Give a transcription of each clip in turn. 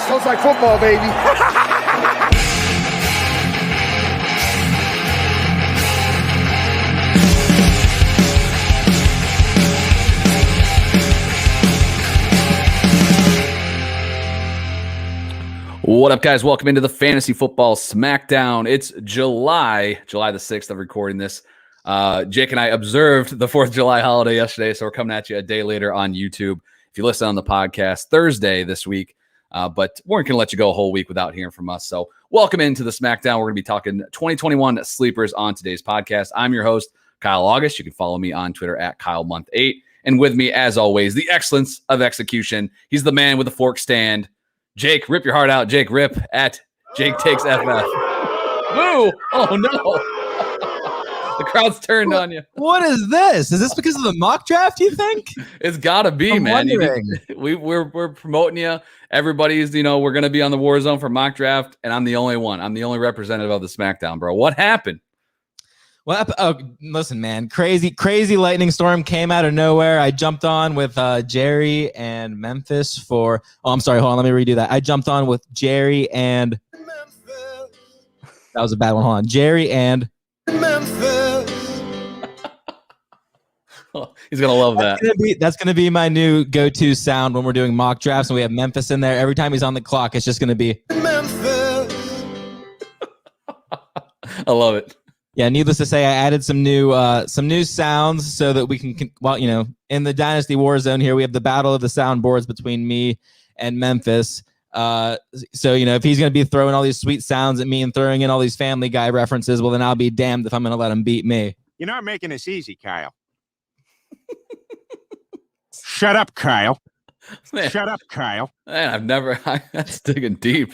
Sounds like football, baby. What up, guys? Welcome into the Fantasy Football Smackdown. It's July the 6th of recording this. Jake and I observed the 4th of July holiday yesterday, so we're coming at you a day later on YouTube. If you listen on the podcast, Thursday this week, but we weren't going to let you go a whole week without hearing from us. So welcome into the Smackdown. We're going to be talking 2021 sleepers on today's podcast. I'm your host, Kyle August. You can follow me on Twitter at KyleMonth8. And with me, as always, the excellence of execution. He's the man with the fork stand. Jake, rip your heart out. Jake, rip at Jake Takes FF. Woo! Oh, no. The crowd's turned on you. What is this? Is this because of the mock draft, you think? It's got to be, man. We're promoting you. Everybody's, we're going to be on the War Zone for mock draft, and I'm the only one. I'm the only representative of the SmackDown, bro. What happened? Well, listen, man, crazy lightning storm came out of nowhere. I jumped on with Jerry and Memphis for. Oh, I'm sorry. Hold on. Let me redo that. I jumped on with Jerry and. Memphis. That was a bad one. Hold on. Jerry and. Memphis. Oh, he's gonna love that. That's gonna be my new go-to sound when we're doing mock drafts and we have Memphis in there. Every time he's on the clock, it's just gonna be Memphis. I love it. Yeah, needless to say, I added some new sounds so that we can, in the Dynasty War Zone here, we have the battle of the soundboards between me and Memphis. So, if he's going to be throwing all these sweet sounds at me and throwing in all these Family Guy references, well, then I'll be damned if I'm going to let him beat me. You're not making this easy, Kyle. Shut up, Kyle. Man. Shut up, Kyle. Man, that's digging deep.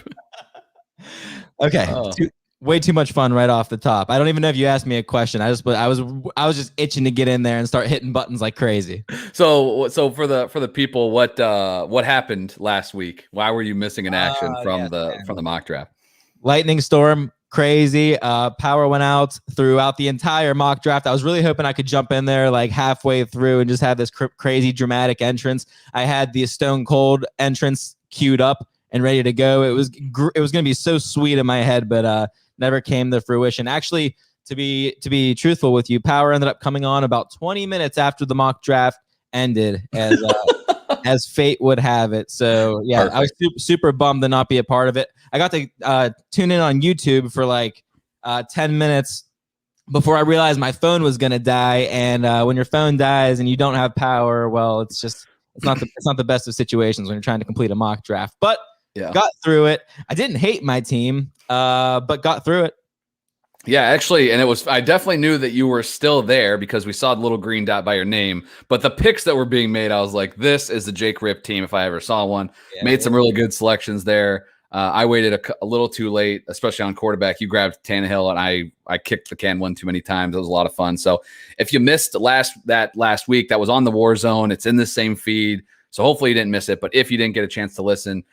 Okay. Oh. Way too much fun right off the top. I don't even know if you asked me a question. I was just itching to get in there and start hitting buttons like crazy. So for the people, what happened last week? Why were you missing in action from the mock draft? Lightning storm, crazy. Power went out throughout the entire mock draft. I was really hoping I could jump in there like halfway through and just have this crazy dramatic entrance. I had the Stone Cold entrance queued up and ready to go. It was going to be so sweet in my head, but never came to fruition. Actually, to be truthful with you, Power ended up coming on about 20 minutes after the mock draft ended, as fate would have it. So yeah, perfect. I was super bummed to not be a part of it. I got to tune in on YouTube for like 10 minutes before I realized my phone was gonna die. And when your phone dies and you don't have power, well, it's not the best of situations when you're trying to complete a mock draft. But yeah, got through it. I didn't hate my team, but got through it. Yeah, actually, and I definitely knew that you were still there because we saw the little green dot by your name. But the picks that were being made, I was like, this is the Jake Rip team if I ever saw one. Yeah, made some really good selections there. I waited a little too late, especially on quarterback. You grabbed Tannehill, and I kicked the can one too many times. It was a lot of fun. So if you missed last week, that was on the War Zone. It's in the same feed. So hopefully you didn't miss it. But if you didn't get a chance to listen,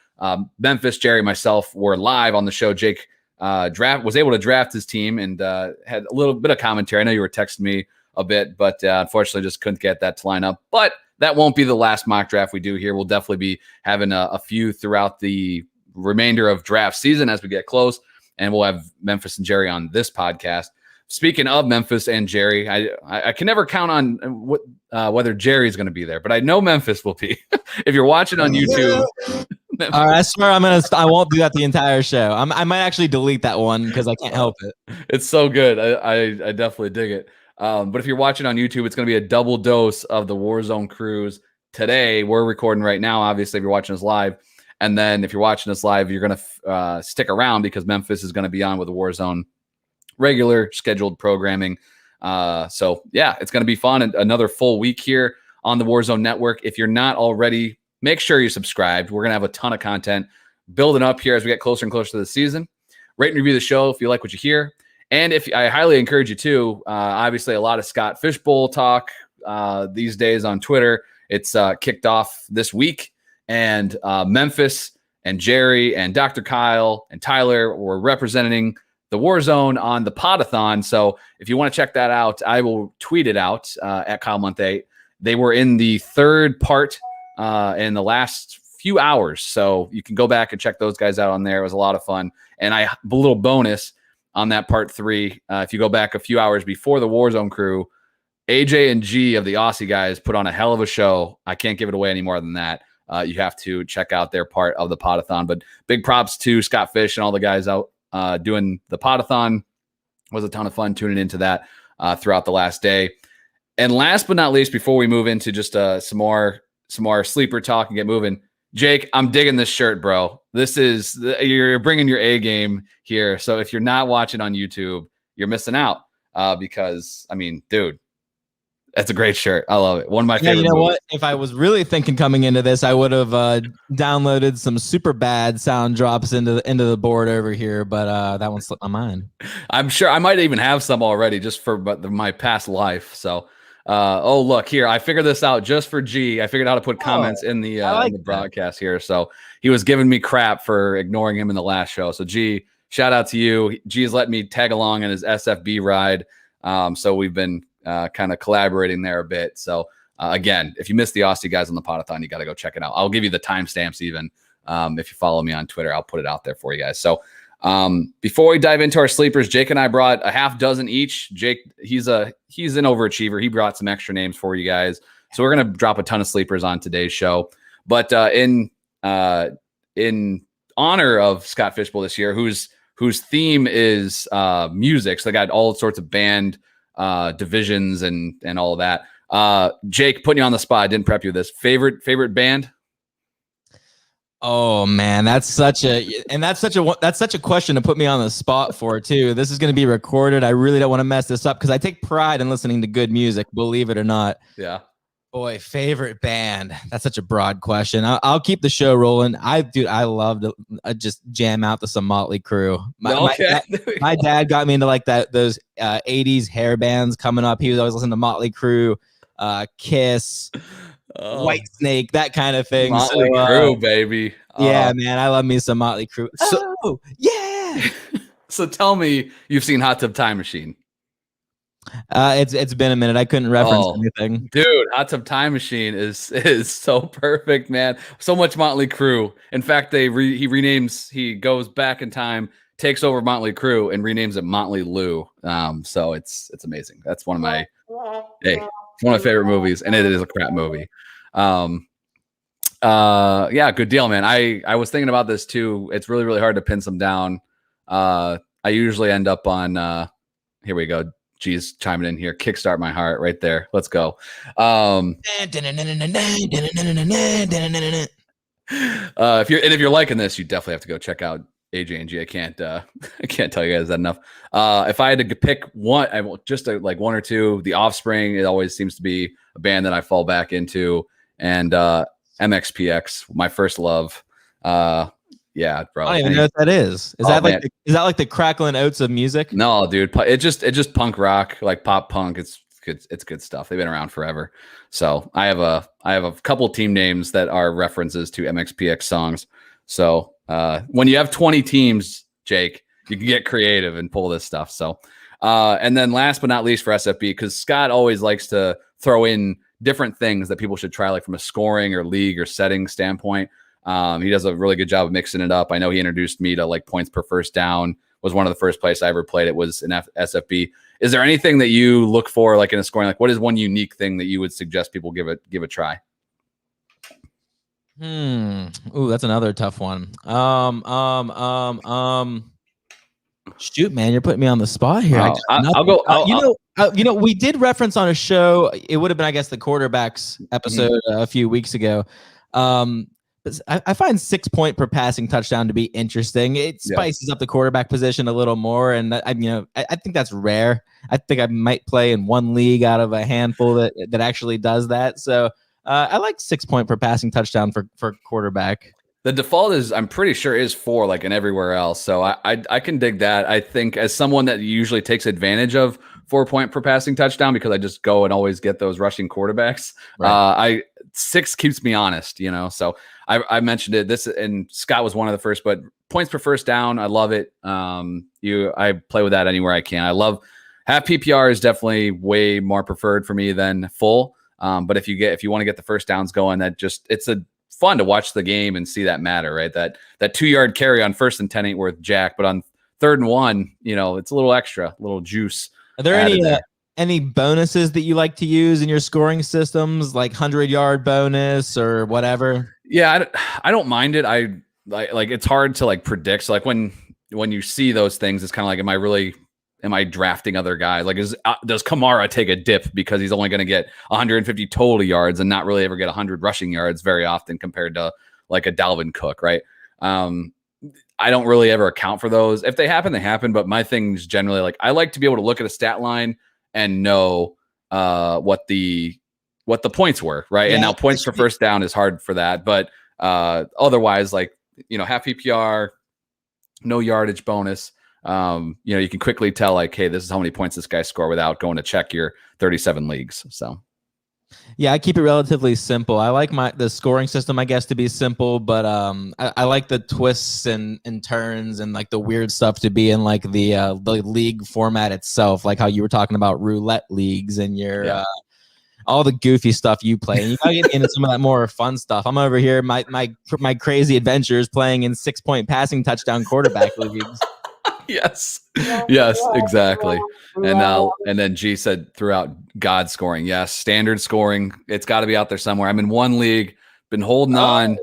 Memphis, Jerry, myself were live on the show. Jake was able to draft his team and had a little bit of commentary. I know you were texting me a bit, but unfortunately just couldn't get that to line up. But that won't be the last mock draft we do here. We'll definitely be having a few throughout the remainder of draft season as we get close, and we'll have Memphis and Jerry on this podcast. Speaking of Memphis and Jerry, I can never count on whether Jerry's going to be there, but I know Memphis will be. If you're watching on YouTube, all right, I swear I won't do that the entire show. I might actually delete that one because I can't help it. It's so good. I definitely dig it. But if you're watching on YouTube, it's going to be a double dose of the Warzone cruise today. We're recording right now, obviously, if you're watching us live. And then if you're watching us live, you're going to stick around because Memphis is going to be on with the Warzone regular scheduled programming. So yeah, it's going to be fun. And another full week here on the Warzone Network. If you're not already, make sure you're subscribed. We're going to have a ton of content building up here as we get closer and closer to the season. Rate and review the show if you like what you hear. And I highly encourage you to, obviously a lot of Scott Fishbowl talk these days on Twitter. It's kicked off this week. And Memphis and Jerry and Dr. Kyle and Tyler were representing the Warzone on the Podathon. So if you want to check that out, I will tweet it out at KyleMonth8. They were in the third part in the last few hours. So you can go back and check those guys out on there. It was a lot of fun. And a little bonus on that part 3, if you go back a few hours before the Warzone crew, AJ and G of the Aussie guys put on a hell of a show. I can't give it away any more than that. You have to check out their part of the podathon. But big props to Scott Fish and all the guys out doing the podathon. It was a ton of fun tuning into that throughout the last day. And last but not least, before we move into just some more sleeper talk and get moving, Jake, I'm digging this shirt, bro. You're bringing your A game here. So if you're not watching on YouTube, you're missing out because, I mean, dude, that's a great shirt. I love it. One of my favorite. You know movies. what? If I was really thinking coming into this, I would have downloaded some super bad sound drops into the board over here, but that one slipped my mind. I'm sure I might even have some already just for my past life. So, oh look here, I figured this out just for G. I figured out how to put comments in the broadcast here. So he was giving me crap for ignoring him in the last show. So G, shout out to you. G's let me tag along in his SFB ride. So we've been kind of collaborating there a bit. So again, if you missed the Aussie guys on the podathon, you got to go check it out. I'll give you the timestamps even. If you follow me on Twitter, I'll put it out there for you guys. So before we dive into our sleepers, Jake and I brought a half dozen each. Jake, he's an overachiever. He brought some extra names for you guys. So we're going to drop a ton of sleepers on today's show. But in honor of Scott Fishbowl this year, whose theme is music, so they got all sorts of band divisions and all of that. Jake, putting you on the spot, I didn't prep you this. Favorite band? Oh man, that's such a question to put me on the spot for too. This is going to be recorded. I really don't want to mess this up because I take pride in listening to good music, believe it or not. Yeah. Boy, favorite band. That's such a broad question. I'll keep the show rolling. I love to just jam out to some Motley Crue. My dad got me into like those 80s hair bands coming up. He was always listening to Motley Crue, Kiss, White Snake, that kind of thing. Motley Crue, baby. Yeah, man, I love me some Motley Crue. Yeah. So tell me you've seen Hot Tub Time Machine. It's been a minute. I couldn't reference anything. Dude, Hot Tub Time Machine is so perfect, man. So much Motley Crue. In fact, he goes back in time, takes over Motley Crue, and renames it Motley Lou. So it's amazing. That's one of my favorite movies, and it is a crap movie. Yeah, good deal, man. I was thinking about this too. It's really, really hard to pin some down. I usually end up on here we go. G's chiming in here. Kickstart My Heart right there. Let's go. If you're liking this, you definitely have to go check out AJ and G. I can't tell you guys that enough. If I had to pick one, one or two, The Offspring, it always seems to be a band that I fall back into, and MXPX, my first love. Yeah, bro. I don't even know what that is. Is that like the crackling oats of music? No, dude. It's just punk rock, like pop punk. It's good. It's good stuff. They've been around forever. So I have a couple team names that are references to MXPX songs. So when you have 20 teams, Jake, you can get creative and pull this stuff. So and then last but not least for SFB, because Scott always likes to throw in different things that people should try, like from a scoring or league or setting standpoint. He does a really good job of mixing it up. I know he introduced me to like points per first down. Was one of the first places I ever played it was in SFB. Is there anything that you look for like in a scoring? Like what is one unique thing that you would suggest people give a try? Ooh, that's another tough one. Shoot, man, you're putting me on the spot here. I'll go. We did reference on a show. It would have been, I guess, the quarterbacks episode a few weeks ago. I find 6-point per passing touchdown to be interesting. It spices up the quarterback position a little more, and I think that's rare. I think I might play in one league out of a handful that actually does that. So I like 6-point per passing touchdown for quarterback. The default is, I'm pretty sure, is 4, like in everywhere else. So I can dig that. I think as someone that usually takes advantage of 4-point per passing touchdown, because I just go and always get those rushing quarterbacks. Right. 6 keeps me honest, So I mentioned it. And Scott was one of the first, but points per first down, I love it. I play with that anywhere I can. I love half PPR is definitely way more preferred for me than full. But if you want to get the first downs going, it's a fun to watch the game and see that matter, right? That 2-yard carry on 1st and 10 ain't worth jack, but on 3rd and 1, it's a little extra, a little juice. Are there any bonuses that you like to use in your scoring systems, like 100-yard bonus or whatever? Yeah, I don't mind it. I like it's hard to like predict. So like when you see those things, it's kind of like, am I drafting other guys? Like, does Kamara take a dip because he's only going to get 150 total yards and not really ever get 100 rushing yards very often compared to like a Dalvin Cook, right? I don't really ever account for those. If they happen, they happen. But my thing is generally like I like to be able to look at a stat line and know what the points were, right? Yeah, and now points for first down is hard for that, but otherwise, like half PPR, no yardage bonus. You can quickly tell like, hey, this is how many points this guy scored without going to check your 37 leagues. So. Yeah, I keep it relatively simple. I like the scoring system, I guess, to be simple, but I like the twists and turns and like the weird stuff to be in like the league format itself, like how you were talking about roulette leagues and your all the goofy stuff you play. And you gotta get into some of that more fun stuff. I'm over here, my crazy adventures playing in 6-point passing touchdown quarterback leagues. Yes, exactly. And then G said throughout God scoring. Yes, standard scoring. It's got to be out there somewhere. I'm in one league, been holding on.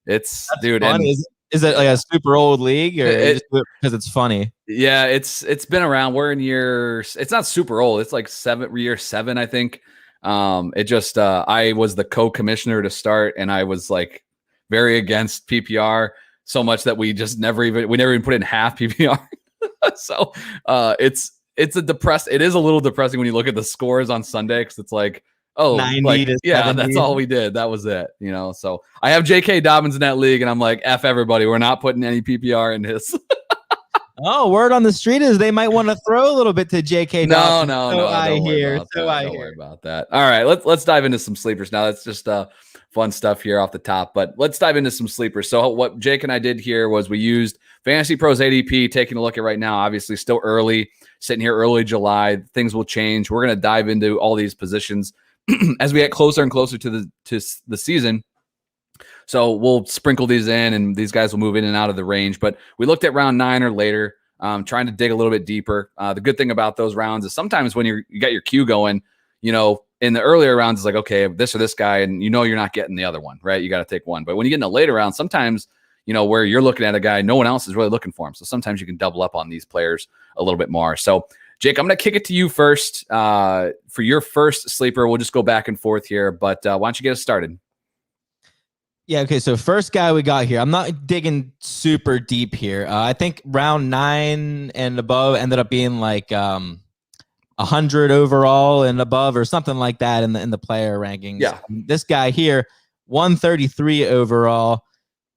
It's dude. And is it like a super old league or just because it's funny? Yeah, it's been around. We're in it's not super old. It's like year 7, I think. It just I was the co-commissioner to start, and I was like very against PPR so much that we never even put in half PPR. So it is a little depressing when you look at the scores on Sunday, because it's like, 90 to 70. That's all we did. That was it. So I have J.K. Dobbins in that league, and I'm like, F everybody. We're not putting any PPR in his. Oh, word on the street is they might want to throw a little bit to J.K. Dobbins. No. I hear. Don't worry about that. All right, let's dive into some sleepers now. That's just fun stuff here off the top, but let's dive into some sleepers. So what Jake and I did here was we used Fantasy Pros ADP, taking a look at right now, obviously still early, sitting here early July. Things will change. We're going to dive into all these positions as we get closer and closer to the season. So we'll sprinkle these in, and these guys will move in and out of the range. But we looked at round 9 or later, trying to dig a little bit deeper. The good thing about those rounds is sometimes when you got your queue going, in the earlier rounds, it's like, okay, this or this guy, and you're not getting the other one, right? You got to take one. But when you get in the later rounds, sometimes, where you're looking at a guy, no one else is really looking for him. So sometimes you can double up on these players a little bit more. So, Jake, I'm going to kick it to you first. For your first sleeper, we'll just go back and forth here. But why don't you get us started? Yeah, okay, so first guy we got here. I'm not digging super deep here. I think round 9 and above ended up being like 100 overall and above or something like that in the player rankings. Yeah. This guy here, 133 overall,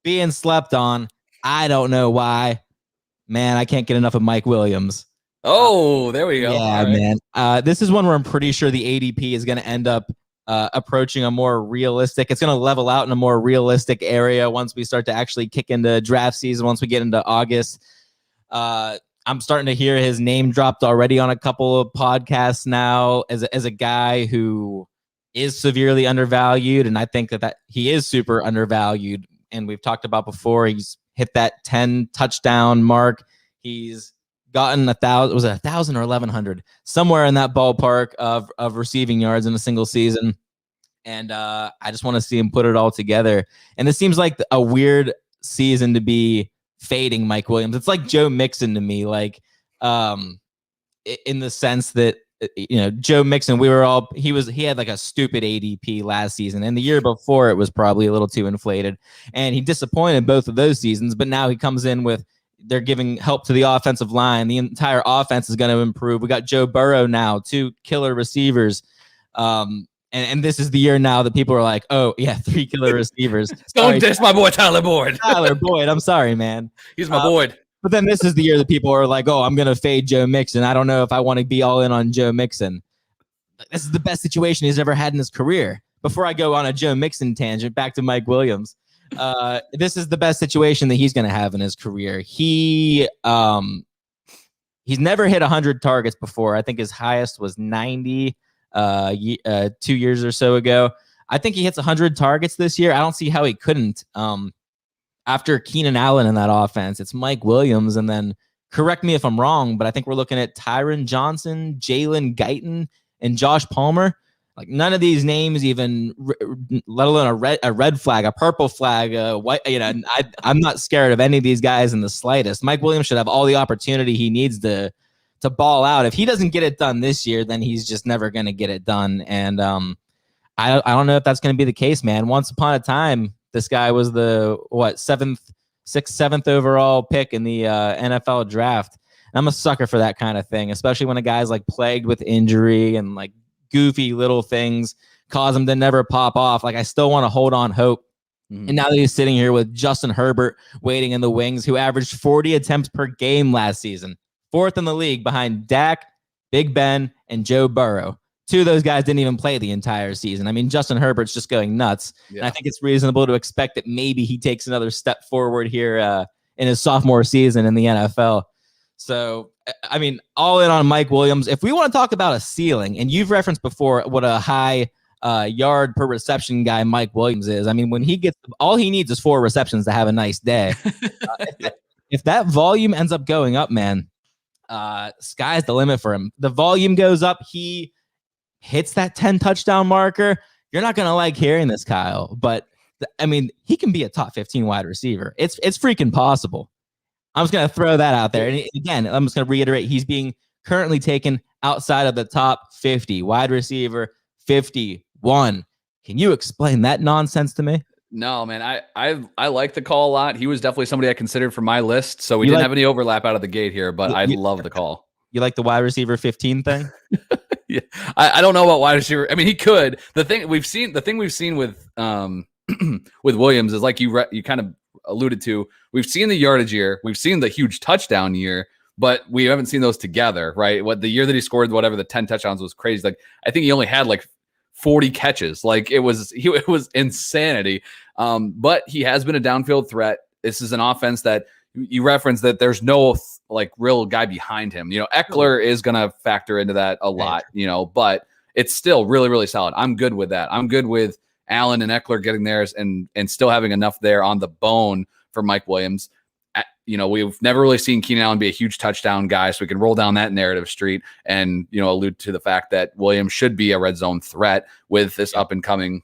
being slept on. I don't know why. Man, I can't get enough of Mike Williams. Oh, there we go. Yeah, right. Man. This is one where I'm pretty sure the ADP is going to end up approaching a more realistic. It's going to level out in a more realistic area once we start to actually kick into draft season, once we get into August. I'm starting to hear his name dropped already on a couple of podcasts now as a guy who is severely undervalued. And I think that he is super undervalued. And we've talked about before, he's hit that 10 touchdown mark. He's gotten 1,000, was it 1,000 or 1,100? Somewhere in that ballpark of receiving yards in a single season. And I just want to see him put it all together. And it seems like a weird season to be fading Mike Williams. It's like Joe Mixon to me, like in the sense that Joe Mixon, he had like a stupid ADP last season, and the year before it was probably a little too inflated, and he disappointed both of those seasons. But now he comes in with, they're giving help to the offensive line. The entire offense is going to improve. We got Joe Burrow now, 2 killer receivers. And this is the year now that people are like, oh, yeah, 3 killer receivers. Don't diss my boy Tyler Boyd. Tyler Boyd, I'm sorry, man. He's my boy. But then this is the year that people are like, oh, I'm going to fade Joe Mixon. I don't know if I want to be all in on Joe Mixon. This is the best situation he's ever had in his career. Before I go on a Joe Mixon tangent, back to Mike Williams. This is the best situation that he's going to have in his career. He's never hit 100 targets before. I think his highest was 90 2 years or so ago. I think he hits 100 targets this year. I don't see how he couldn't. After Keenan Allen in that offense, it's Mike Williams, and then correct me if I'm wrong, but I think we're looking at Tyron Johnson, Jalen Guyton, and Josh Palmer. Like none of these names even, let alone a red flag, a purple flag, white. I'm not scared of any of these guys in the slightest. Mike Williams should have all the opportunity he needs to ball out. If he doesn't get it done this year, then he's just never going to get it done. And I don't know if that's going to be the case, man. Once upon a time, this guy was the seventh overall pick in the NFL draft. I'm a sucker for that kind of thing, especially when a guy's like plagued with injury and like goofy little things cause him to never pop off. Like I still want to hold on hope. And now that he's sitting here with Justin Herbert waiting in the wings, who averaged 40 attempts per game last season, 4th in the league behind Dak, Big Ben, and Joe Burrow. 2 of those guys didn't even play the entire season. I mean, Justin Herbert's just going nuts. Yeah. And I think it's reasonable to expect that maybe he takes another step forward here in his sophomore season in the NFL. So, I mean, all in on Mike Williams. If we want to talk about a ceiling, and you've referenced before what a high yard per reception guy Mike Williams is. I mean, when he gets, all he needs is 4 receptions to have a nice day. If that volume ends up going up, man, sky's the limit for him. The volume goes up. He hits that 10 touchdown marker. You're not going to like hearing this, Kyle, but I mean, he can be a top 15 wide receiver. It's freaking possible. I'm just going to throw that out there. And again, I'm just going to reiterate, he's being currently taken outside of the top 50 wide receiver, 51. Can you explain that nonsense to me? No, man, I like the call a lot. He was definitely somebody I considered for my list. So we didn't have any overlap out of the gate here, but I love the call. You like the wide receiver 15 thing? Yeah, I don't know about wide receiver. I mean, he could. The thing we've seen with with Williams is like you kind of alluded to. We've seen the yardage year, we've seen the huge touchdown year, but we haven't seen those together, right? What the year that he scored, whatever the 10 touchdowns was crazy. Like I think he only had like 40 catches. Like it was insanity. But he has been a downfield threat. This is an offense that you referenced that there's no like real guy behind him. You know, Eckler is going to factor into that a lot, you know, but it's still really, really solid. I'm good with that. I'm good with Allen and Eckler getting theirs and still having enough there on the bone for Mike Williams. You know, we've never really seen Keenan Allen be a huge touchdown guy, so we can roll down that narrative street and, you know, allude to the fact that Williams should be a red zone threat with this up and coming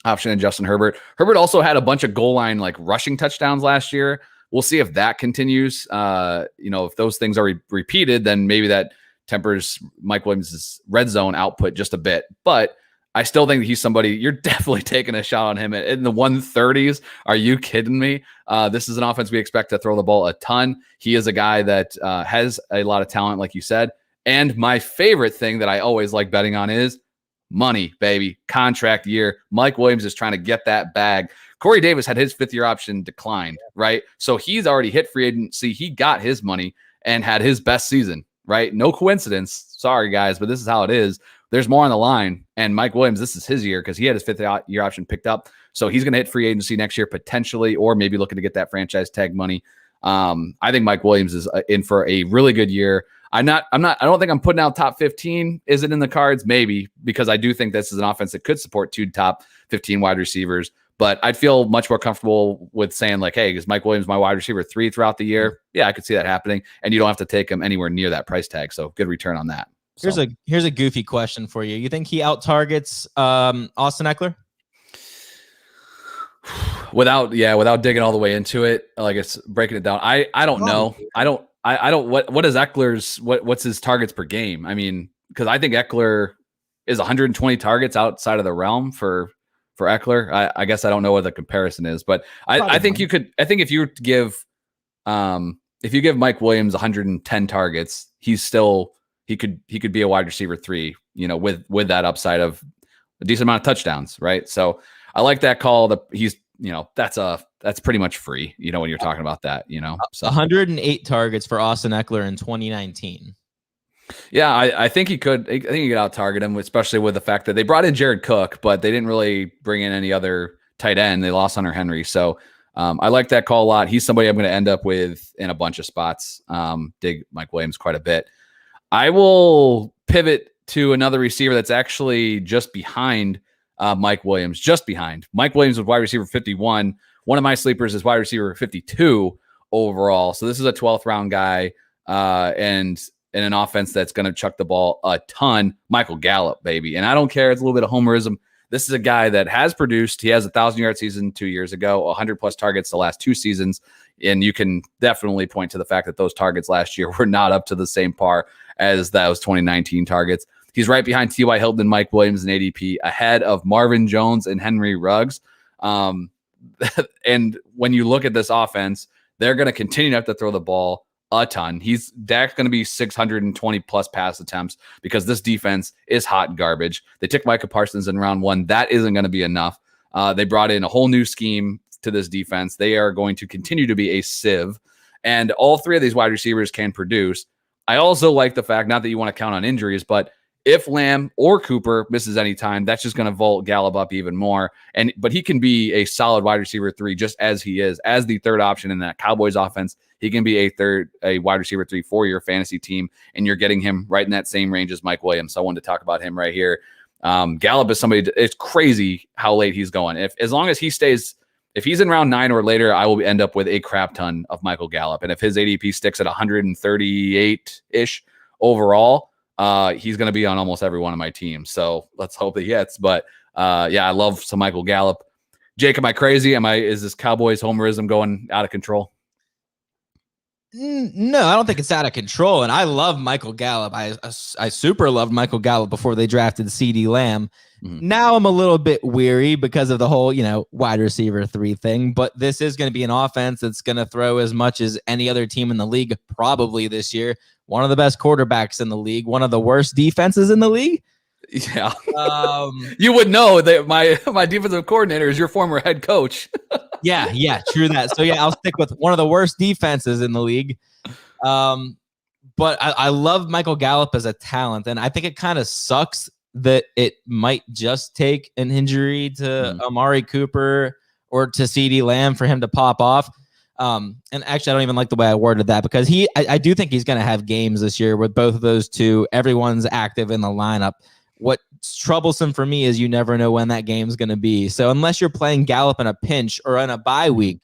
option in Justin Herbert. Herbert also had a bunch of goal line like rushing touchdowns last year. We'll see if that continues. You know, if those things are repeated, then maybe that tempers Mike Williams' red zone output just a bit. But I still think that he's somebody you're definitely taking a shot on him in the 130s. Are you kidding me? This is an offense we expect to throw the ball a ton. He is a guy that has a lot of talent, like you said. And my favorite thing that I always like betting on is money, baby. Contract year. Mike Williams is trying to get that bag. Corey Davis had his 5th-year option declined, right? So he's already hit free agency. He got his money and had his best season, right? No coincidence. Sorry, guys, but this is how it is. There's more on the line. And Mike Williams, this is his year because he had his 5th-year option picked up. So he's going to hit free agency next year potentially, or maybe looking to get that franchise tag money. I think Mike Williams is in for a really good year. I don't think I'm putting out top 15. Is it in the cards? Maybe, because I do think this is an offense that could support 2 top 15 wide receivers. But I'd feel much more comfortable with saying like, hey, is Mike Williams my wide receiver 3 throughout the year? Yeah, I could see that happening. And you don't have to take him anywhere near that price tag. So good return on that. Here's a goofy question for you. You think he out targets Austin Eckler? Without digging all the way into it, like it's breaking it down. I don't know. I don't what is Eckler's what's his targets per game? I mean, because I think Eckler is 120 targets outside of the realm for Eckler. I guess I don't know what the comparison is, but I think you could. I think if you give Mike Williams 110 targets, he could be a wide receiver 3. You know, with that upside of a decent amount of touchdowns, right? So I like that call. He's, you know, that's pretty much free. You know, when you're talking about that, you know, so 108 targets for Austin Eckler in 2019. Yeah, I think he could. I think he could out target him, especially with the fact that they brought in Jared Cook, but they didn't really bring in any other tight end. They lost Hunter Henry, so I like that call a lot. He's somebody I'm going to end up with in a bunch of spots. Dig Mike Williams quite a bit. I will pivot to another receiver that's actually just behind Mike Williams, just behind. Mike Williams was wide receiver 51. One of my sleepers is wide receiver 52 overall. So this is a 12th round guy, and in an offense that's going to chuck the ball a ton. Michael Gallup, baby. And I don't care. It's a little bit of homerism. This is a guy that has produced. He has a 1,000-yard season 2 years ago, 100-plus targets the last 2 seasons. And you can definitely point to the fact that those targets last year were not up to the same par as those 2019 targets. He's right behind T.Y. Hilton and Mike Williams in ADP, ahead of Marvin Jones and Henry Ruggs. And when you look at this offense, they're going to continue to have to throw the ball a ton. Dak's going to be 620 plus pass attempts because this defense is hot garbage. They took Micah Parsons in round 1. That isn't going to be enough. They brought in a whole new scheme to this defense. They are going to continue to be a sieve, and all 3 of these wide receivers can produce. I also like the fact, not that you want to count on injuries, but if Lamb or Cooper misses any time, that's just going to vault Gallup up even more. But he can be a solid wide receiver 3, just as he is, as the third option in that Cowboys offense. He can be a wide receiver 3 for your fantasy team, and you're getting him right in that same range as Mike Williams. So I wanted to talk about him right here. Gallup is somebody. It's crazy how late he's going. As long as he stays, if he's in round 9 or later, I will end up with a crap ton of Michael Gallup. And if his ADP sticks at 138 ish overall, he's going to be on almost every one of my teams. So let's hope that he hits. But I love some Michael Gallup. Jake, am I crazy? Is this Cowboys homerism going out of control? No, I don't think it's out of control. And I love Michael Gallup. I super loved Michael Gallup before they drafted CeeDee Lamb. Mm-hmm. Now I'm a little bit weary because of the whole, wide receiver 3 thing. But this is going to be an offense that's going to throw as much as any other team in the league probably this year. One of the best quarterbacks in the league, one of the worst defenses in the league. Yeah. You would know that my defensive coordinator is your former head coach. Yeah, true that. So I'll stick with one of the worst defenses in the league. But I love Michael Gallup as a talent, and I think it kind of sucks that it might just take an injury to Amari Cooper or to CeeDee Lamb for him to pop off. And actually, I don't even like the way I worded that, because I do think he's going to have games this year with both of those two. Everyone's active in the lineup. What's troublesome for me is you never know when that game's going to be. So unless you're playing Gallup in a pinch or in a bye week,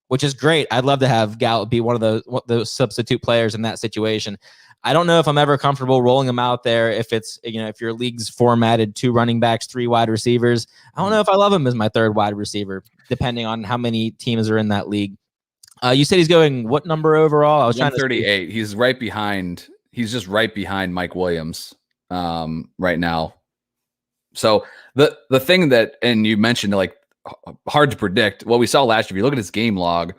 which is great, I'd love to have Gallup be one of those substitute players in that situation. I don't know if I'm ever comfortable rolling him out there. If it's, if your league's formatted 2 running backs, 3 wide receivers, I don't know if I love him as my 3rd wide receiver, depending on how many teams are in that league. You said he's going what number overall? I was 138. He's right behind. He's just right behind Mike Williams right now. So the thing that, and you mentioned, like, hard to predict. What we saw last year, if you look at his game log,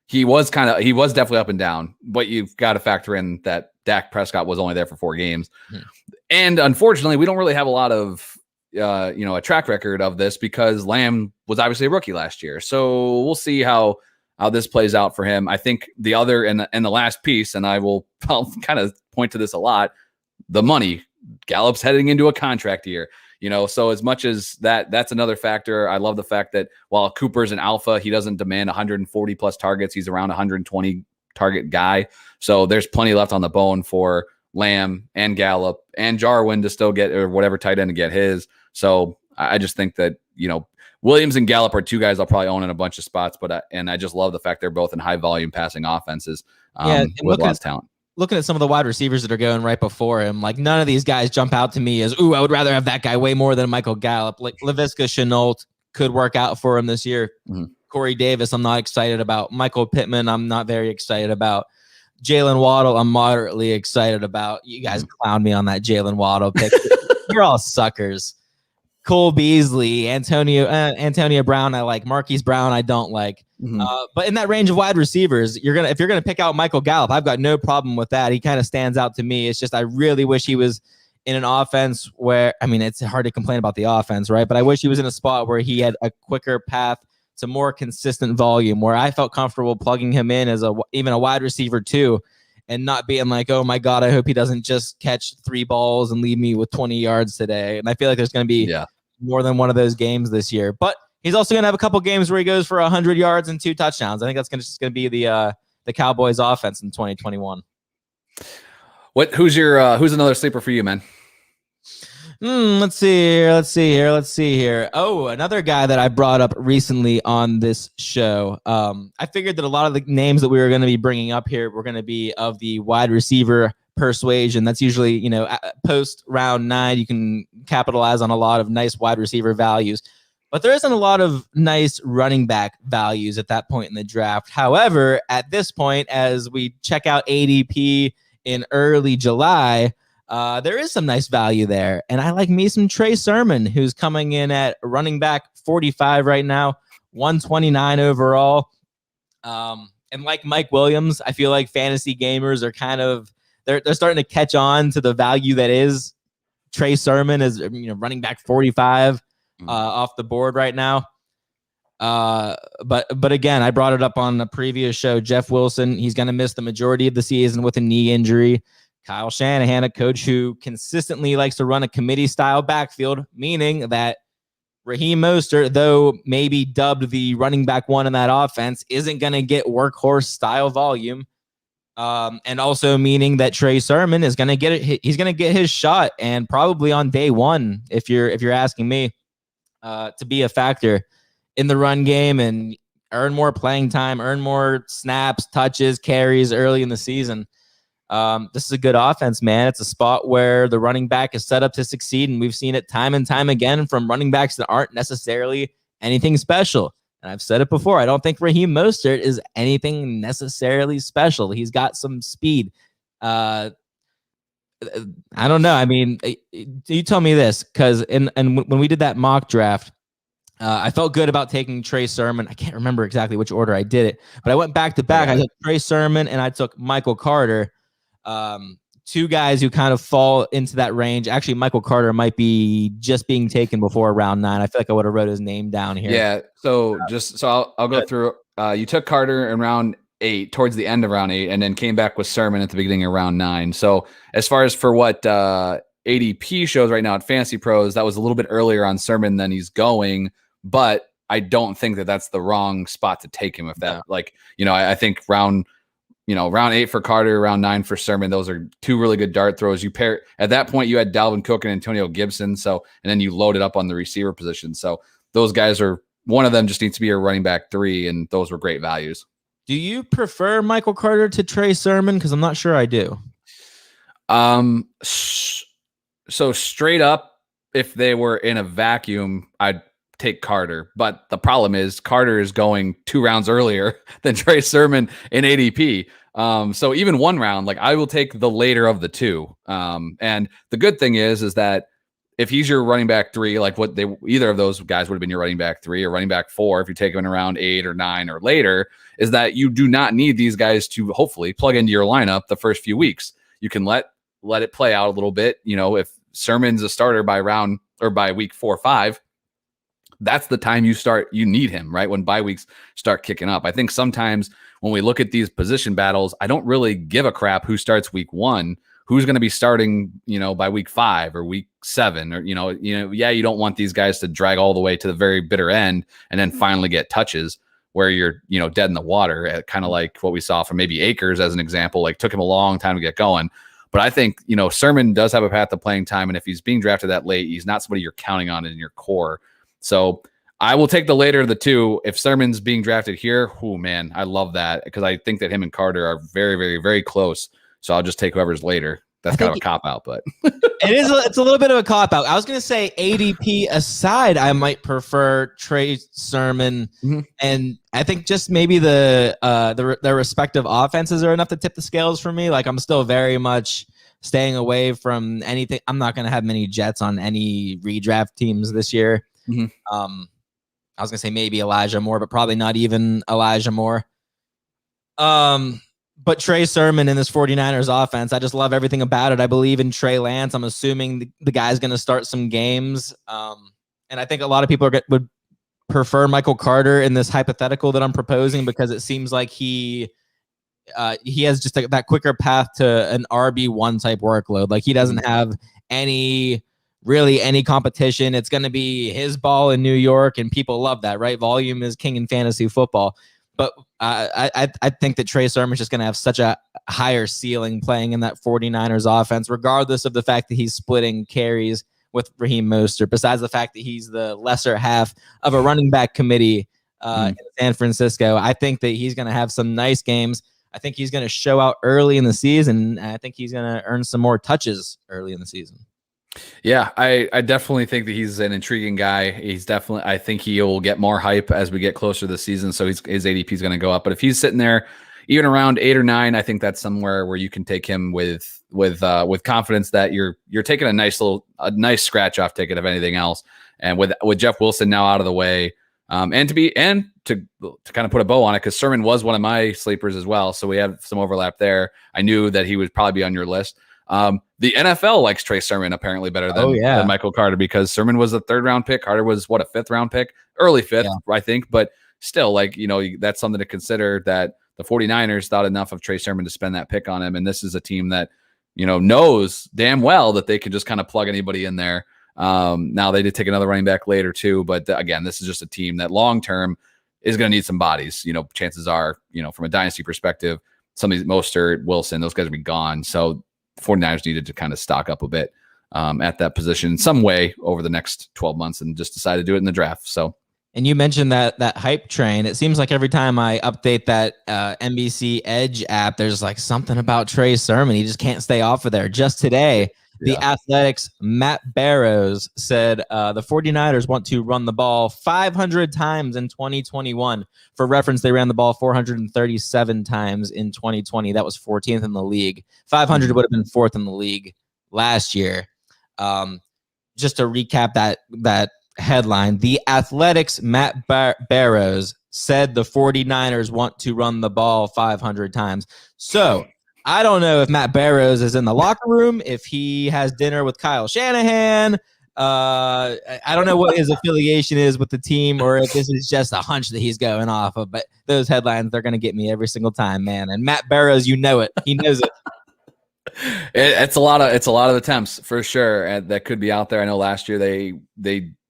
he was definitely up and down, but you've got to factor in that Dak Prescott was only there for 4 games. And unfortunately, we don't really have a lot of, a track record of this, because Lamb was obviously a rookie last year. So we'll see how this plays out for him. I think the other, and the last piece, and I'll kind of point to this a lot, the money. Gallup's heading into a contract year. So as much as that's another factor. I love the fact that while Cooper's an alpha, he doesn't demand 140 plus targets. He's around 120 target guy. So there's plenty left on the bone for Lamb and Gallup and Jarwin to still get, or whatever tight end to get his. So I just think that, Williams and Gallup are 2 guys I'll probably own in a bunch of spots, and I just love the fact they're both in high volume passing offenses with lots of talent. Looking at some of the wide receivers that are going right before him, like, none of these guys jump out to me as, I would rather have that guy way more than Michael Gallup. Like, Laviska Shenault could work out for him this year. Mm-hmm. Corey Davis, I'm not excited about. Michael Pittman, I'm not very excited about. Jalen Waddle, I'm moderately excited about. You guys clowned me on that Jalen Waddle pick. You're all suckers. Cole Beasley, Antonia Brown, I like. Marquise Brown, I don't like. Mm-hmm. But in that range of wide receivers, if you're gonna pick out Michael Gallup, I've got no problem with that. He kind of stands out to me. It's just I really wish he was in an offense where, it's hard to complain about the offense, right? But I wish he was in a spot where he had a quicker path to more consistent volume, where I felt comfortable plugging him in as even a wide receiver 2, and not being like, oh my God, I hope he doesn't just catch 3 balls and leave me with 20 yards today. And I feel like there's going to be more than one of those games this year. But he's also going to have a couple games where he goes for 100 yards and 2 touchdowns. I think that's just going to be the Cowboys offense in 2021. Who's another sleeper for you, man? Let's see here. Oh, another guy that I brought up recently on this show. I figured that a lot of the names that we were going to be bringing up here were going to be of the wide receiver persuasion. That's usually, post round 9, you can capitalize on a lot of nice wide receiver values. But there isn't a lot of nice running back values at that point in the draft. However, at this point, as we check out ADP in early July, there is some nice value there. And I like me some Trey Sermon, who's coming in at running back 45 right now, 129 overall. And like Mike Williams, I feel like fantasy gamers are kind of, they're starting to catch on to the value that is Trey Sermon as running back 45 off the board right now. But again, I brought it up on the previous show. Jeff Wilson, he's going to miss the majority of the season with a knee injury. Kyle Shanahan, a coach who consistently likes to run a committee-style backfield, meaning that Raheem Mostert, though maybe dubbed the running back one in that offense, isn't going to get workhorse-style volume. And also meaning that Trey Sermon is going to get it. He's going to get his shot, and probably on day one, if you're asking me, to be a factor in the run game and earn more playing time, earn more snaps, touches, carries early in the season. This is a good offense, man. It's a spot where the running back is set up to succeed, and we've seen it time and time again from running backs that aren't necessarily anything special. And I've said it before, I don't think Raheem Mostert is anything necessarily special. He's got some speed. I don't know. I mean, you tell me this, because when we did that mock draft, I felt good about taking Trey Sermon. I can't remember exactly which order I did it, but I went back to back. I took Trey Sermon and I took Michael Carter. Two guys who kind of fall into that range. Actually, Michael Carter might be just being taken before round 9. I feel like I would have wrote his name down here. Yeah. So I'll go through. You took Carter in round 8, towards the end of round 8, and then came back with Sermon at the beginning of round 9. So as far as for what ADP shows right now at Fantasy Pros, that was a little bit earlier on Sermon than he's going, but I don't think that that's the wrong spot to take him. If that, I think round 8 for Carter, round 9 for Sermon. Those are two really good dart throws. You pair at that point, you had Dalvin Cook and Antonio Gibson. And then you loaded up on the receiver position. So those guys one of them just needs to be a running back 3, and those were great values. Do you prefer Michael Carter to Trey Sermon? Because I'm not sure I do. So straight up, if they were in a vacuum, I'd take Carter. But the problem is Carter is going 2 rounds earlier than Trey Sermon in ADP. So even 1 round, I will take the later of the 2. And the good thing is that if he's your running back 3, either of those guys would have been your running back 3 or running back 4, if you take him in around 8 or 9 or later, is that you do not need these guys to hopefully plug into your lineup the first few weeks. You can let it play out a little bit. If Sermon's a starter by round or by week 4 or 5, that's the time you need him, right? When bye weeks start kicking up. I think sometimes when we look at these position battles, I don't really give a crap who starts week 1, who's going to be starting, by week 5 or week 7, or, you don't want these guys to drag all the way to the very bitter end and then finally get touches where you're, dead in the water, kind of like what we saw from maybe Akers as an example. Took him a long time to get going. But I think, Sermon does have a path to playing time. And if he's being drafted that late, he's not somebody you're counting on in your core. So I will take the later of the 2. If Sermon's being drafted here, oh man, I love that, because I think that him and Carter are very, very, very close. So I'll just take whoever's later. That's kind of a cop-out, but it's a little bit of a cop-out. I was going to say ADP aside, I might prefer Trey Sermon. Mm-hmm. And I think just maybe their respective offenses are enough to tip the scales for me. I'm still very much staying away from anything. I'm not going to have many Jets on any redraft teams this year. Mm-hmm. I was going to say maybe Elijah Moore, but probably not even Elijah Moore. But Trey Sermon in this 49ers offense, I just love everything about it. I believe in Trey Lance. I'm assuming the guy's going to start some games. And I think a lot of people would prefer Michael Carter in this hypothetical that I'm proposing, because it seems like he has just that quicker path to an RB1 type workload. He doesn't have any competition. It's going to be his ball in New York, and people love that, right? Volume is king in fantasy football. But I think that Trey Sermon's just going to have such a higher ceiling playing in that 49ers offense, regardless of the fact that he's splitting carries with Raheem Mostert, besides the fact that he's the lesser half of a running back committee in San Francisco. I think that he's going to have some nice games. I think he's going to show out early in the season. And I think he's going to earn some more touches early in the season. Yeah, I definitely think that he's an intriguing guy. I think he'll get more hype as we get closer to the season. So his ADP is going to go up. But if he's sitting there even around 8 or 9, I think that's somewhere where you can take him with confidence that you're taking a nice scratch off ticket of anything else. And with Jeff Wilson now out of the way, and to kind of put a bow on it, because Sermon was one of my sleepers as well. So we have some overlap there. I knew that he would probably be on your list. The NFL likes Trey Sermon apparently better than Michael Carter, because Sermon was a 3rd round pick. Carter was a 5th round pick, early 5th, I think. But still, that's something to consider, that the 49ers thought enough of Trey Sermon to spend that pick on him. And this is a team that, knows damn well that they could just kind of plug anybody in there. Now they did take another running back later too, but again, this is just a team that long-term is going to need some bodies. Chances are, from a dynasty perspective, some of these Mostert, Wilson, those guys will be gone. So 49ers needed to kind of stock up a bit at that position in some way over the next 12 months and just decided to do it in the draft. So, and you mentioned that hype train. It seems like every time I update that NBC Edge app, there's like something about Trey Sermon. He just can't stay off of there. Just today, The Athletic's Matt Barrows said the 49ers want to run the ball 500 times in 2021. For reference, they ran the ball 437 times in 2020. That was 14th in the league. 500 would have been 4th in the league last year. Just to recap that headline, The Athletic's Matt Barrows said the 49ers want to run the ball 500 times. So I don't know if Matt Barrows is in the locker room, if he has dinner with Kyle Shanahan. I don't know what his affiliation is with the team, or if this is just a hunch that he's going off of. But those headlines, they're going to get me every single time, man. And Matt Barrows, you know it. He knows it. It's a lot of attempts for sure that could be out there. I know last year they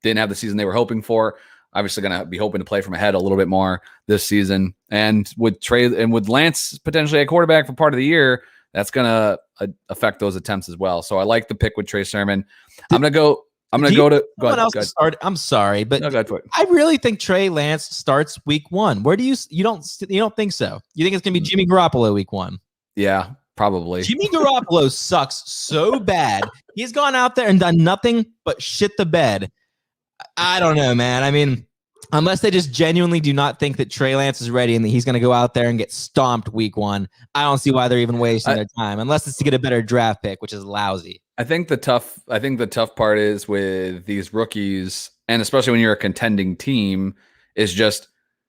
didn't have the season they were hoping for. Obviously going to be hoping to play from ahead a little bit more this season. And with Trey and with Lance potentially at quarterback for part of the year, that's going to affect those attempts as well. So I like the pick with Trey Sermon. I'm going to go to someone else start. I'm sorry, but no, go ahead for it. I really think Trey Lance starts week 1. Where do you don't think so? You think it's going to be Jimmy Garoppolo week 1? Yeah, probably. Jimmy Garoppolo sucks so bad. He's gone out there and done nothing but shit the bed. I don't know, man. I mean, unless they just genuinely do not think that Trey Lance is ready and that he's going to go out there and get stomped week 1, I don't see why they're even wasting their time, unless it's to get a better draft pick, which is lousy. I think the tough part is with these rookies, and especially when you're a contending team, is just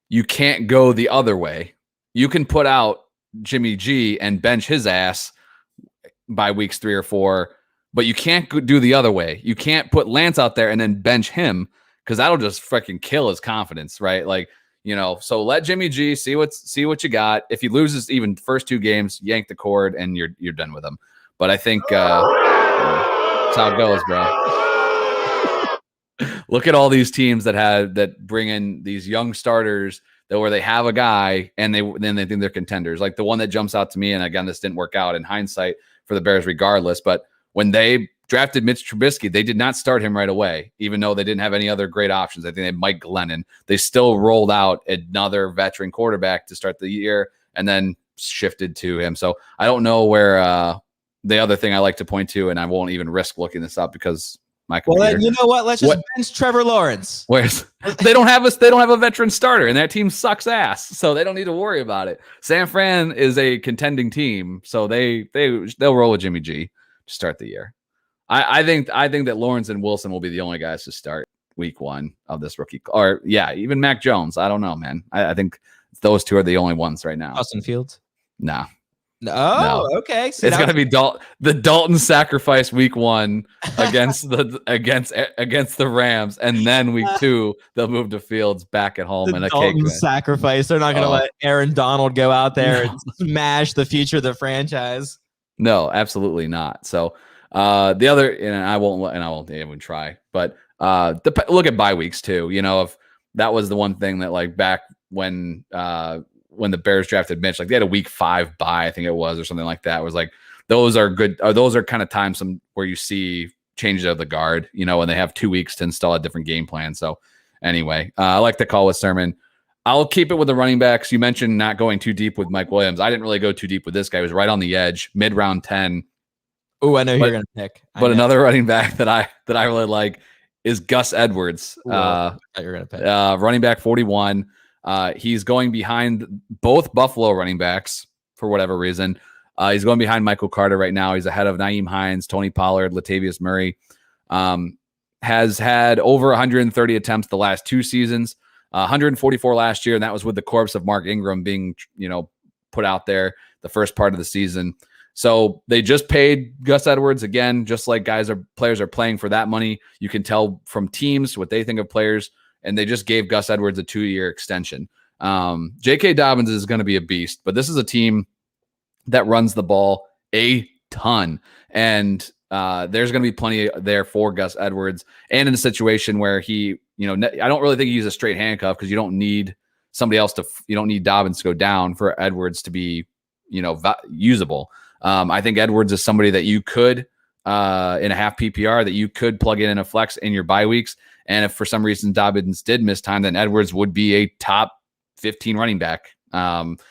you can't go the other way. You can put out Jimmy G and bench his ass by weeks 3 or 4, but you can't do the other way. You can't put Lance out there and then bench him, because that'll just freaking kill his confidence, right? Like, so let Jimmy G see what you got. If he loses even first 2 games, yank the cord and you're done with him. But I think that's how it goes, bro. Look at all these teams that bring in these young starters where they have a guy and then they think they're contenders. Like the one that jumps out to me, and again, this didn't work out in hindsight for the Bears regardless, but when they drafted Mitch Trubisky, they did not start him right away, even though they didn't have any other great options. I think they had Mike Glennon. They still rolled out another veteran quarterback to start the year and then shifted to him. So I don't know where the other thing I like to point to, and I won't even risk looking this up because my computer. Well, you know what? Let's just bench Trevor Lawrence. They don't have a veteran starter, and that team sucks ass, so they don't need to worry about it. San Fran is a contending team, so they'll roll with Jimmy G to start the year. I think that Lawrence and Wilson will be the only guys to start week 1 of this rookie, or even Mac Jones. I don't know, man. I think those 2 are the only ones right now. Austin Fields? Nah. No. Okay. So it's going to be the Dalton sacrifice week 1 against the Rams, and then week 2 they'll move to Fields back at home. The Dalton sacrifice. They're not going to let Aaron Donald go out there and smash the future of the franchise. No, absolutely not. So the other, and I won't even try, but look at bye weeks too. If that was the one thing that, like, back when the Bears drafted Mitch, like they had a week 5 bye, I think it was, or something like that. It was like, those are good. Those are kind of times where you see change of the guard, and they have 2 weeks to install a different game plan. So anyway, I like the call with Sermon. I'll keep it with the running backs. You mentioned not going too deep with Mike Williams. I didn't really go too deep with this guy. He was right on the edge, mid-round 10. Oh, I know who you're going to pick. But another running back that I really like is Gus Edwards. Ooh, I thought you were going to pick. Running back 41. He's going behind both Buffalo running backs for whatever reason. He's going behind Michael Carter right now. He's ahead of Nyheim Hines, Tony Pollard, Latavius Murray. Has had over 130 attempts the last 2 seasons. 144 last year, and that was with the corpse of Mark Ingram being, put out there the first part of the season. So they just paid Gus Edwards again, just like players are playing for that money. You can tell from teams what they think of players, and they just gave Gus Edwards a 2-year extension. J.K. Dobbins is going to be a beast, but this is a team that runs the ball a ton, and there's going to be plenty there for Gus Edwards, and in a situation where he, I don't really think he's a straight handcuff because you don't need somebody else you don't need Dobbins to go down for Edwards to be, usable. I think Edwards is somebody that you could, in a half PPR, that you could plug in a flex in your bye weeks. And if for some reason Dobbins did miss time, then Edwards would be a top 15 running back.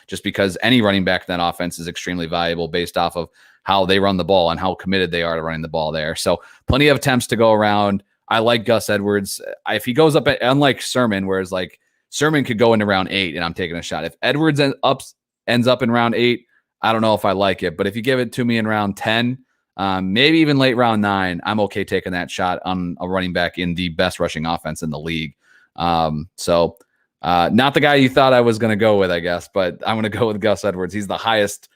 Just because any running back in that offense is extremely valuable based off of how they run the ball and how committed they are to running the ball there. So plenty of attempts to go around. I like Gus Edwards. If he goes up, unlike Sermon, whereas like Sermon could go into round 8 and I'm taking a shot. If Edwards ends up in round 8, I don't know if I like it, but if you give it to me in round 10, maybe even late round 9, I'm okay taking that shot on a running back in the best rushing offense in the league. So not the guy you thought I was going to go with, I guess, but I'm going to go with Gus Edwards. He's the highest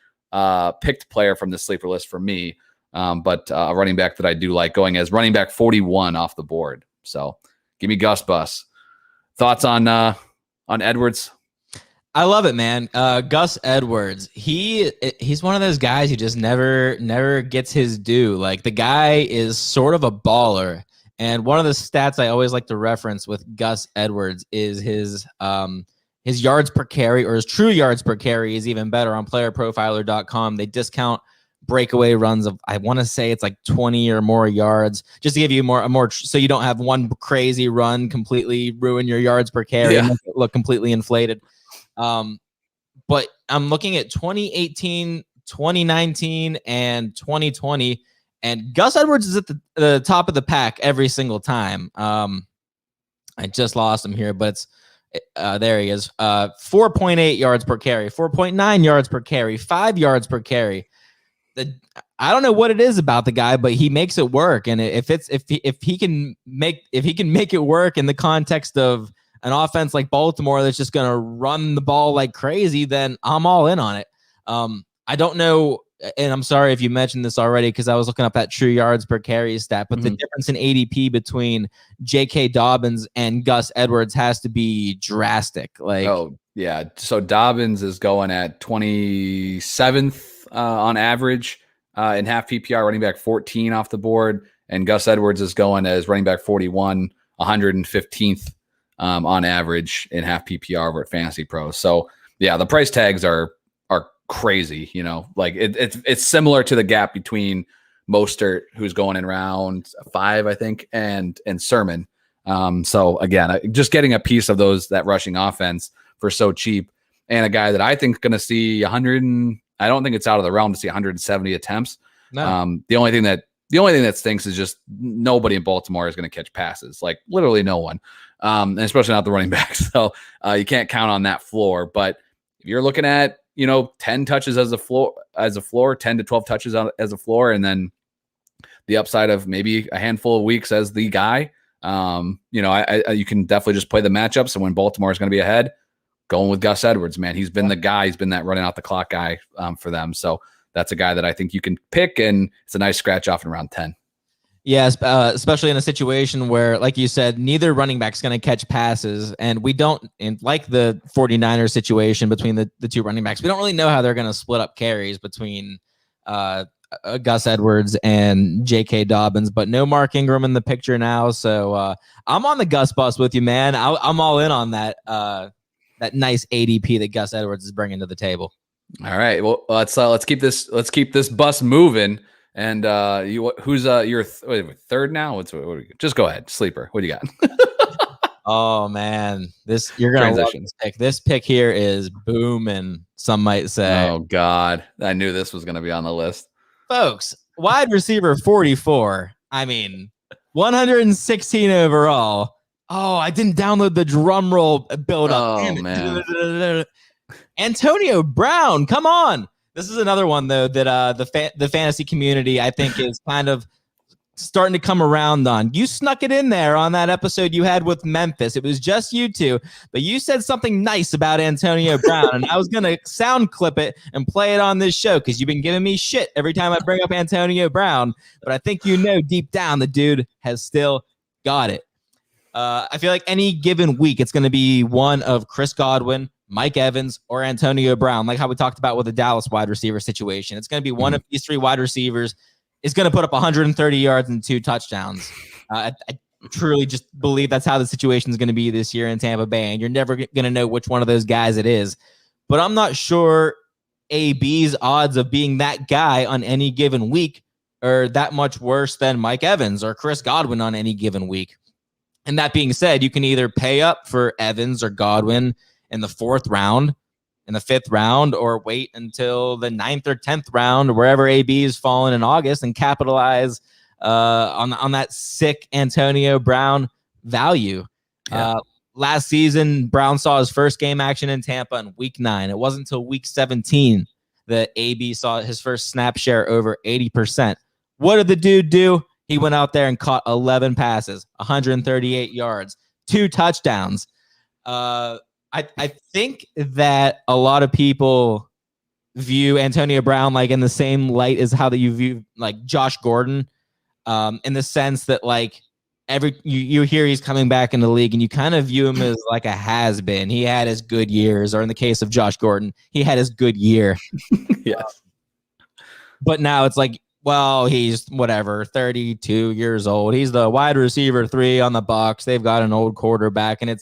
picked player from the sleeper list for me. But a running back that I do like, going as running back 41 off the board. So give me Gus Bus. Thoughts on Edwards? I love it, man. Gus Edwards, he's one of those guys who just never gets his due. Like, the guy is sort of a baller. And one of the stats I always like to reference with Gus Edwards is his yards per carry, or his true yards per carry is even better on playerprofiler.com. They discount breakaway runs of, I want to say it's like 20 or more yards, just to give you more so you don't have one crazy run completely ruin your yards per carry and look completely inflated. But I'm looking at 2018, 2019, and 2020, and Gus Edwards is at the top of the pack every single time. I just lost him here, but there he is. 4.8 yards per carry, 4.9 yards per carry, 5 yards per carry. I don't know what it is about the guy, but he makes it work. And if he can make it work in the context of an offense like Baltimore that's just going to run the ball like crazy, then I'm all in on it. I don't know, and I'm sorry if you mentioned this already because I was looking up that true yards per carry stat, but the difference in ADP between J.K. Dobbins and Gus Edwards has to be drastic. Like, oh yeah, so Dobbins is going at 27th on average in half PPR, running back 14 off the board, and Gus Edwards is going as running back 41, 115th on average in half PPR over at Fantasy Pros. So yeah, the price tags are crazy. Like it's similar to the gap between Mostert, who's going in round 5, I think, and Sermon. So again, just getting a piece of that rushing offense for so cheap, and a guy that I think is going to see 100. I don't think it's out of the realm to see 170 attempts. No. The only thing that stinks is just nobody in Baltimore is going to catch passes, like literally no one, and especially not the running backs. So you can't count on that floor. But if you're looking at 10 touches as a floor, 10 to 12 touches as a floor, and then the upside of maybe a handful of weeks as the guy, you can definitely just play the matchups. And when Baltimore is going to be ahead, going with Gus Edwards, man, he's been the guy. He's been that running out the clock guy for them. So that's a guy that I think you can pick, and it's a nice scratch off in round 10. Yes, especially in a situation where, like you said, neither running back's going to catch passes, and we don't, and like the 49ers situation between the two running backs, we don't really know how they're going to split up carries between Gus Edwards and J.K. Dobbins, but no Mark Ingram in the picture now. So I'm on the Gus bus with you, man. I'm all in on that nice ADP that Gus Edwards is bringing to the table. All right, well let's keep this bus moving. And who's your third now? Just go ahead. Sleeper. What do you got? Oh man, you're gonna love this pick. This pick here is booming. Some might say. Oh God, I knew this was gonna be on the list, folks. Wide receiver 44. I mean, 116 overall. Oh, I didn't download the drum roll build up. Oh man, Antonia Brown. Come on. This is another one though that the fantasy community I think is kind of starting to come around on. You snuck it in there on that episode you had with Memphis. It was just you two, but you said something nice about Antonia Brown, and I was going to sound clip it and play it on this show because you've been giving me shit every time I bring up Antonia Brown, but I think deep down the dude has still got it. I feel like any given week it's going to be one of Chris Godwin, Mike Evans, or Antonia Brown, like how we talked about with the Dallas wide receiver situation. It's going to be one of these three wide receivers is going to put up 130 yards and 2 touchdowns. I truly just believe that's how the situation is going to be this year in Tampa Bay, and you're never going to know which one of those guys it is. But I'm not sure AB's odds of being that guy on any given week are that much worse than Mike Evans or Chris Godwin on any given week. And that being said, you can either pay up for Evans or Godwin in the 4th round, in the 5th round, or wait until the 9th or 10th round, wherever AB is falling in August, and capitalize on that sick Antonio Brown value. Yeah. Last season, Brown saw his first game action in Tampa in week 9. It wasn't until week 17 that AB saw his first snap share over 80%. What did the dude do? He went out there and caught 11 passes, 138 yards, 2 touchdowns. I think that a lot of people view Antonia Brown like in the same light as how that you view like Josh Gordon, in the sense that like you hear he's coming back in the league and you kind of view him as like a has-been. He had his good years, or in the case of Josh Gordon, he had his good year. Yes. But now it's like, well, he's 32 years old. He's the wide receiver 3 on the Bucs. They've got an old quarterback, and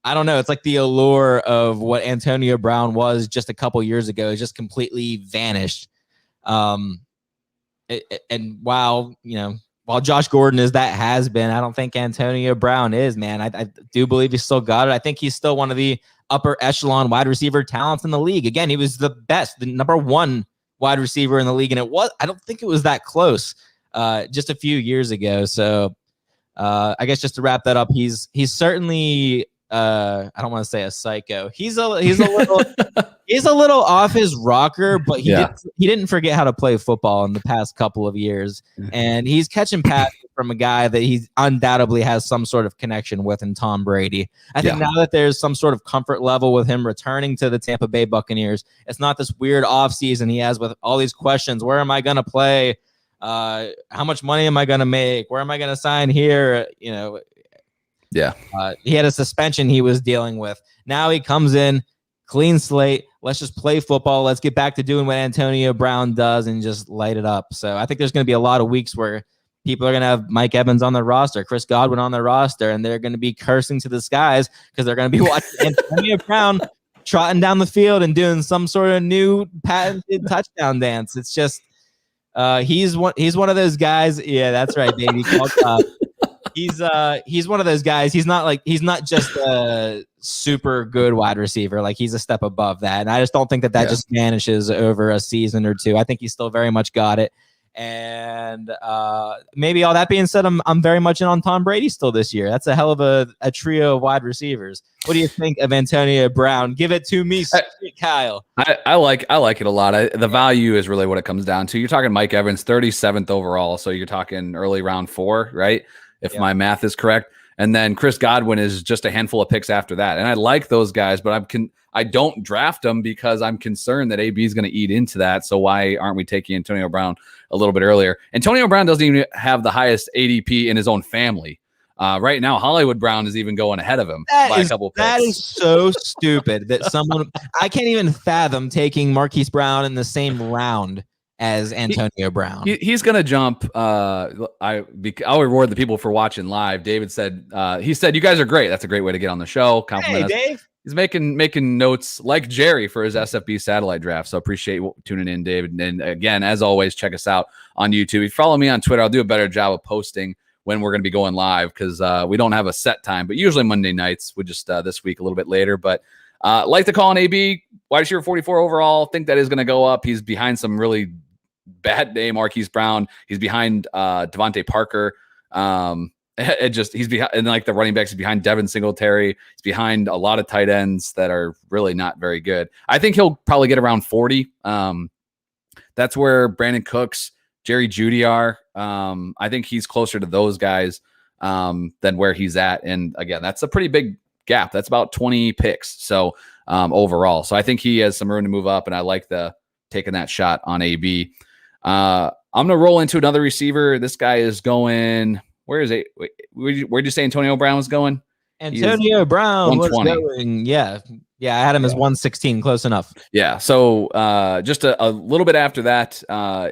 I don't know. It's like the allure of what Antonio Brown was just a couple years ago is just completely vanished. And while Josh Gordon is that has been, I don't think Antonio Brown is, man. I do believe he's still got it. I think he's still one of the upper echelon wide receiver talents in the league. Again, he was the best, the number 1 wide receiver in the league. And I don't think it was that close just a few years ago. So I guess just to wrap that up, he's certainly, I don't want to say a psycho. He's a little off his rocker, but he didn't forget how to play football in the past couple of years, and he's catching passes from a guy that he undoubtedly has some sort of connection with in Tom Brady. I think now that there's some sort of comfort level with him returning to the Tampa Bay Buccaneers, it's not this weird offseason he has with all these questions. Where am I going to play? How much money am I going to make? Where am I going to sign here? Yeah. He had a suspension he was dealing with. Now he comes in, clean slate. Let's just play football. Let's get back to doing what Antonio Brown does and just light it up. So I think there's going to be a lot of weeks where people are going to have Mike Evans on their roster, Chris Godwin on their roster, and they're going to be cursing to the skies because they're going to be watching Antonio Brown trotting down the field and doing some sort of new patented touchdown dance. It's just he's one of those guys. Yeah, that's right, baby. He's one of those guys. He's not just a super good wide receiver. Like, he's a step above that. And I just don't think that just vanishes over a season or two. I think he's still very much got it. And maybe all that being said, I'm very much in on Tom Brady still this year. That's a hell of a trio of wide receivers. What do you think of Antonia Brown? Give it to me, Kyle. I like it a lot. The value is really what it comes down to. You're talking Mike Evans, 37th overall. So you're talking early round 4, right? If my math is correct. And then Chris Godwin is just a handful of picks after that. And I like those guys, but I don't draft them because I'm concerned that AB is going to eat into that. So why aren't we taking Antonio Brown a little bit earlier? Antonio Brown doesn't even have the highest ADP in his own family. Right now, Hollywood Brown is even going ahead of him by a couple picks. That is so stupid that I can't even fathom taking Marquise Brown in the same round as Antonio Brown. He's going to jump. I'll reward the people for watching live. David said, he said, you guys are great. That's a great way to get on the show. Compliment us. Dave. He's making notes like Jerry for his SFB satellite draft. So appreciate you tuning in, David. And again, as always, check us out on YouTube. If you follow me on Twitter, I'll do a better job of posting when we're going to be going live because we don't have a set time, but usually Monday nights. We're just this week a little bit later. But like to call on AB, wide receiver 44 overall. Think that is going to go up. He's behind some really bad name, Marquise Brown. He's behind Devontae Parker. He's behind, and like the running backs, he's behind Devin Singletary. He's behind a lot of tight ends that are really not very good. I think he'll probably get around 40. That's where Brandon Cooks, Jerry Jeudy are. I think he's closer to those guys than where he's at. And again, that's a pretty big gap. That's about 20 picks. So overall, so I think he has some room to move up, and I like taking that shot on AB. I'm gonna roll into another receiver. This guy is going. Where is it? Where'd you say Antonio Brown was going? Antonio Brown was going. Yeah. I had him as 116. Close enough. Yeah. So just a little bit after that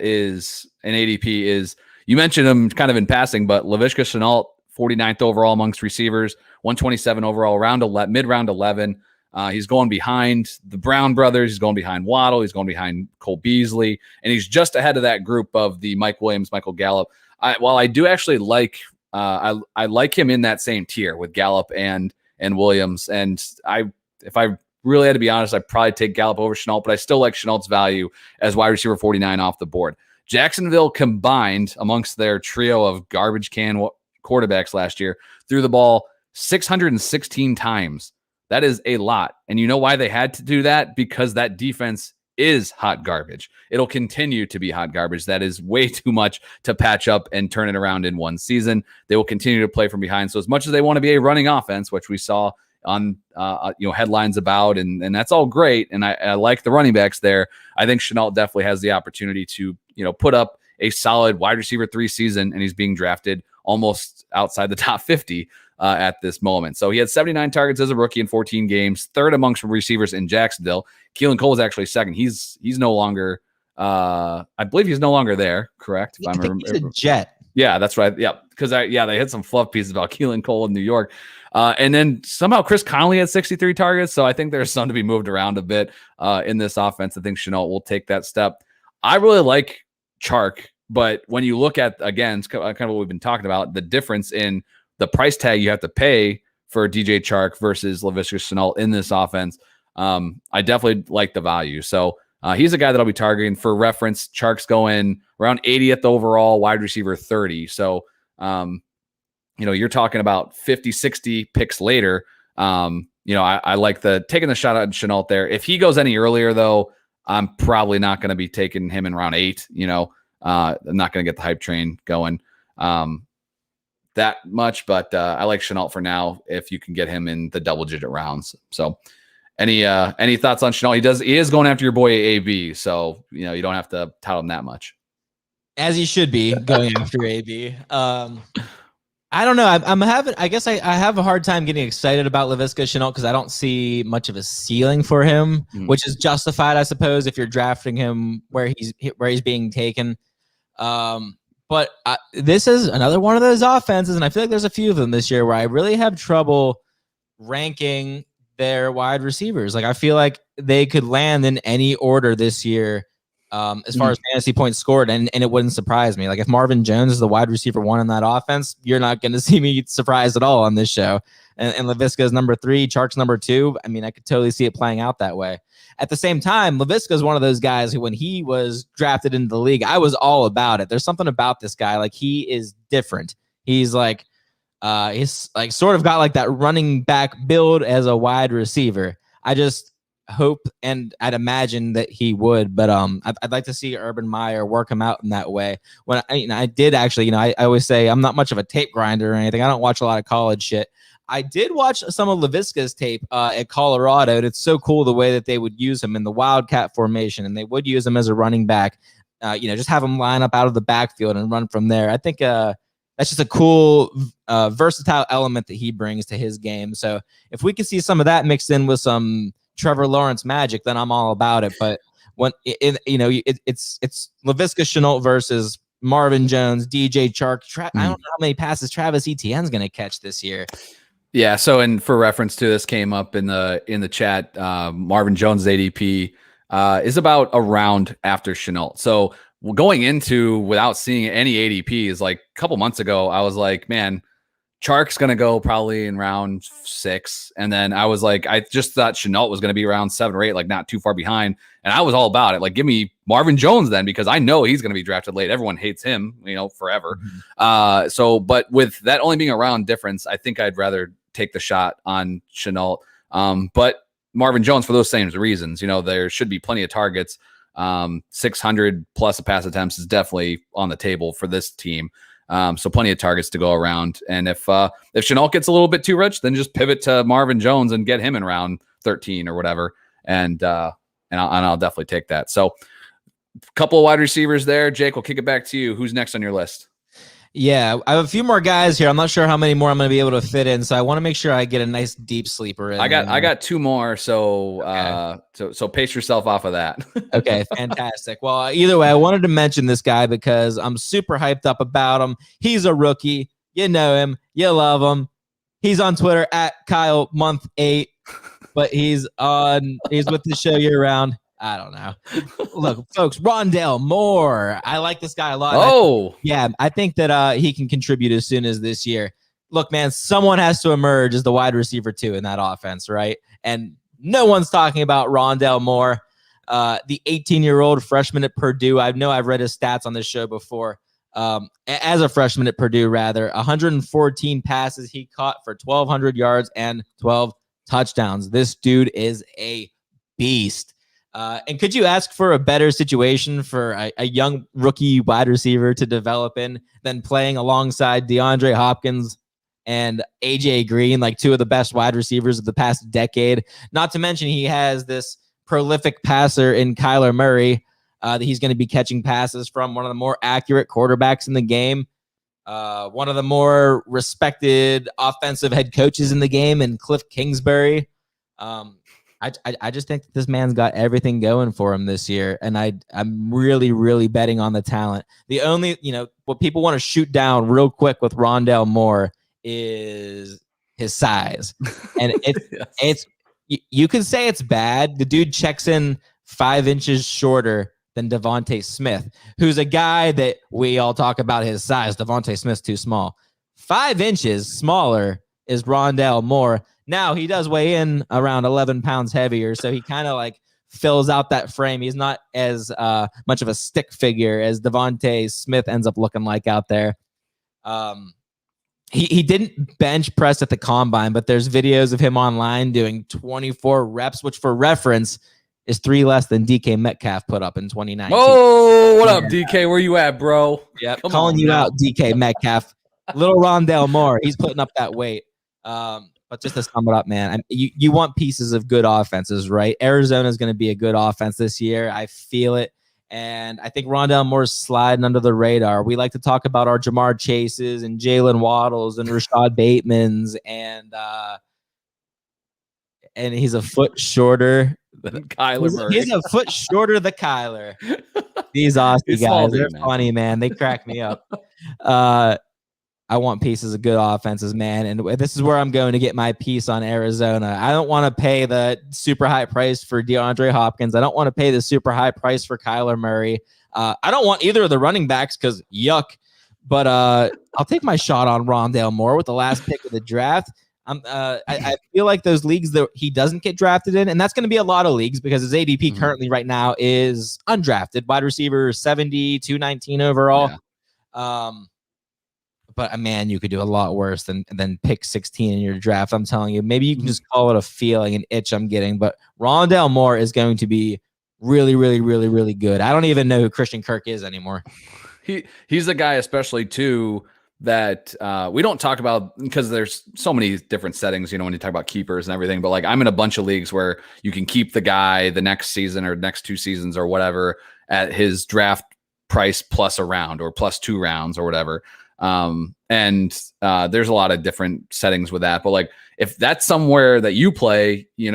is an ADP is you mentioned him kind of in passing, but Laviska Shenault, 49th overall amongst receivers, 127 overall, mid-round 11. He's going behind the Brown brothers. He's going behind Waddle. He's going behind Cole Beasley, and he's just ahead of that group of the Mike Williams, Michael Gallup. While I do actually like, I like him in that same tier with Gallup and Williams. And if I really had to be honest, I'd probably take Gallup over Shenault, but I still like Chenault's value as wide receiver 49 off the board. Jacksonville combined amongst their trio of garbage can quarterbacks last year threw the ball 616 times. That is a lot. And you know why they had to do that? Because that defense is hot garbage. It'll continue to be hot garbage. That is way too much to patch up and turn it around in one season. They will continue to play from behind. So as much as they want to be a running offense, which we saw on headlines about, and that's all great, and I like the running backs there, I think Shenault definitely has the opportunity to put up a solid wide receiver 3 season, and he's being drafted almost outside the top 50 at this moment. So he had 79 targets as a rookie in 14 games, third amongst receivers in Jacksonville. Keelan Cole is actually second. He's no longer, I believe he's no longer there, correct? I think he's a Jet. Yeah, that's right. Yeah, because they had some fluff pieces about Keelan Cole in New York. And then somehow Chris Conley had 63 targets. So I think there's some to be moved around a bit in this offense. I think Shenault will take that step. I really like Chark, but when you look at, again, it's kind of what we've been talking about, the difference in the price tag you have to pay for DJ Chark versus Laviska Shenault in this offense, I definitely like the value. So he's a guy that I'll be targeting. For reference, Chark's going around 80th overall, wide receiver 30. So, you're talking about 50, 60 picks later. I like taking the shot at Shenault there. If he goes any earlier, though, I'm probably not going to be taking him in round 8. I'm not going to get the hype train going that much, but I like Shenault for now if you can get him in the double-digit rounds. So any thoughts on Shenault? He is going after your boy AB, so you don't have to tout him that much. As he should be going after AB. I don't know. I guess I have a hard time getting excited about Laviska Shenault because I don't see much of a ceiling for him, which is justified, I suppose, if you're drafting him where he's being taken. But this is another one of those offenses, and I feel like there's a few of them this year where I really have trouble ranking their wide receivers. Like I feel like they could land in any order this year as far as fantasy points scored, and it wouldn't surprise me. Like if Marvin Jones is the wide receiver 1 in that offense, you're not going to see me surprised at all on this show. And Laviska is number 3, Chark's number 2. I mean, I could totally see it playing out that way. At the same time, Laviska is one of those guys who, when he was drafted into the league, I was all about it. There's something about this guy. Like he is different. He's like, he's like sort of got like that running back build as a wide receiver. I just hope, and I'd imagine that he would, but I'd like to see Urban Meyer work him out in that way. When I did actually, I always say I'm not much of a tape grinder or anything. I don't watch a lot of college shit. I did watch some of Laviska's tape at Colorado, and it's so cool the way that they would use him in the Wildcat formation, and they would use him as a running back. Just have him line up out of the backfield and run from there. I think that's just a cool, versatile element that he brings to his game. So if we can see some of that mixed in with some Trevor Lawrence magic, then I'm all about it. But when it's Laviska Shenault versus Marvin Jones, DJ Chark. I don't know how many passes Travis Etienne's going to catch this year. Yeah. So, and for reference to this, came up in the chat. Marvin Jones' ADP is about a round after Chenault. So going into without seeing any ADPs, like a couple months ago, I was like, man, Chark's going to go probably in round 6. And then I was like, I just thought Chenault was going to be around 7 or 8, like not too far behind. And I was all about it. Like, give me Marvin Jones then, because I know he's going to be drafted late. Everyone hates him, forever. But with that only being a round difference, I think I'd rather take the shot on Chenault. But Marvin Jones, for those same reasons, there should be plenty of targets. 600 plus a pass attempts is definitely on the table for this team. So plenty of targets to go around. And if Chenault gets a little bit too rich, then just pivot to Marvin Jones and get him in round 13 or whatever. And I'll definitely take that. So a couple of wide receivers there. Jake, we'll kick it back to you. Who's next on your list? Yeah, I have a few more guys here. I'm not sure how many more I'm going to be able to fit in, so I want to make sure I get a nice deep sleeper in. I got 2 more, so okay. So pace yourself off of that. Okay, fantastic. Well, either way, I wanted to mention this guy because I'm super hyped up about him. He's a rookie. You know him. You love him. He's on Twitter at Kyle Month 8, but he's with the show year round. I don't know. Look, folks, Rondell Moore. I like this guy a lot. I think that he can contribute as soon as this year. Look, man, someone has to emerge as the wide receiver 2 in that offense, right? And no one's talking about Rondell Moore, the 18-year-old freshman at Purdue. I know I've read his stats on this show before. As a freshman at Purdue, 114 passes he caught for 1,200 yards and 12 touchdowns. This dude is a beast. And could you ask for a better situation for a young rookie wide receiver to develop in than playing alongside DeAndre Hopkins and AJ Green, like 2 of the best wide receivers of the past decade? Not to mention he has this prolific passer in Kyler Murray that he's going to be catching passes from, one of the more accurate quarterbacks in the game, one of the more respected offensive head coaches in the game, and Cliff Kingsbury. I just think that this man's got everything going for him this year, and I'm really, really betting on the talent. The only, what people want to shoot down real quick with Rondell Moore is his size, and it's you can say it's bad. The dude checks in 5 inches shorter than Devontae Smith, who's a guy that we all talk about his size. Devontae Smith's too small. 5 inches smaller is Rondell Moore. Now, he does weigh in around 11 pounds heavier, so he kind of like fills out that frame. He's not as much of a stick figure as Devontae Smith ends up looking like out there. He didn't bench press at the combine, but there's videos of him online doing 24 reps, which for reference is 3 less than DK Metcalf put up in 2019. Oh, what up, DK? Where you at, bro? Yep, calling you out, DK Metcalf. Little Rondell Moore, he's putting up that weight. But just to sum it up, man, you want pieces of good offenses, right? Arizona is going to be a good offense this year. I feel it. And I think Rondell Moore's sliding under the radar. We like to talk about our Jamar Chases and Jalen Waddles and Rashad Batemans, and he's a foot shorter than Kyler Murray. He's a foot shorter than Kyler. These Aussie guys, they're funny, man. They crack me up. I want pieces of good offenses, man. And this is where I'm going to get my piece on Arizona. I don't want to pay the super high price for DeAndre Hopkins. I don't want to pay the super high price for Kyler Murray. I don't want either of the running backs because yuck. But I'll take my shot on Rondell Moore with the last pick of the draft. I feel like those leagues that he doesn't get drafted in, and that's going to be a lot of leagues because his ADP currently right now is undrafted. Wide receiver 70, 219 overall. Yeah. But man, you could do a lot worse than pick 16 in your draft. I'm telling you, maybe you can just call it a feeling, an itch I'm getting. But Rondell Moore is going to be really, really, really, really good. I don't even know who Christian Kirk is anymore. He's a guy, especially too, that we don't talk about because there's so many different settings, when you talk about keepers and everything. But like, I'm in a bunch of leagues where you can keep the guy the next season or next 2 seasons or whatever at his draft price plus a round or plus 2 rounds or whatever. There's a lot of different settings with that, but like if that's somewhere that you play, in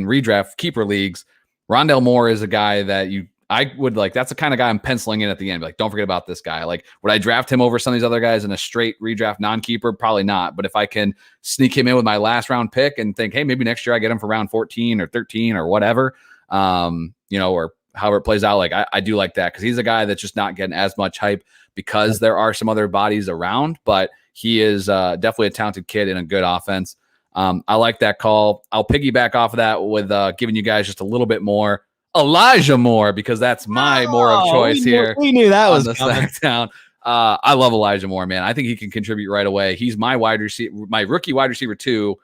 redraft keeper leagues, Rondell Moore is a guy that I would like, that's the kind of guy I'm penciling in at the end. Like, don't forget about this guy. Like, would I draft him over some of these other guys in a straight redraft non-keeper? Probably not. But if I can sneak him in with my last round pick and think, hey, maybe next year I get him for round 14 or 13 or whatever, or however it plays out, like I do like that, because he's a guy that's just not getting as much hype because there are some other bodies around, but he is definitely a talented kid in a good offense. I like that call. I'll piggyback off of that with giving you guys just a little bit more Elijah Moore, because that's my Moore of choice here. We knew that was the coming. SmackDown. I love Elijah Moore, man. I think he can contribute right away. He's my rookie wide receiver 2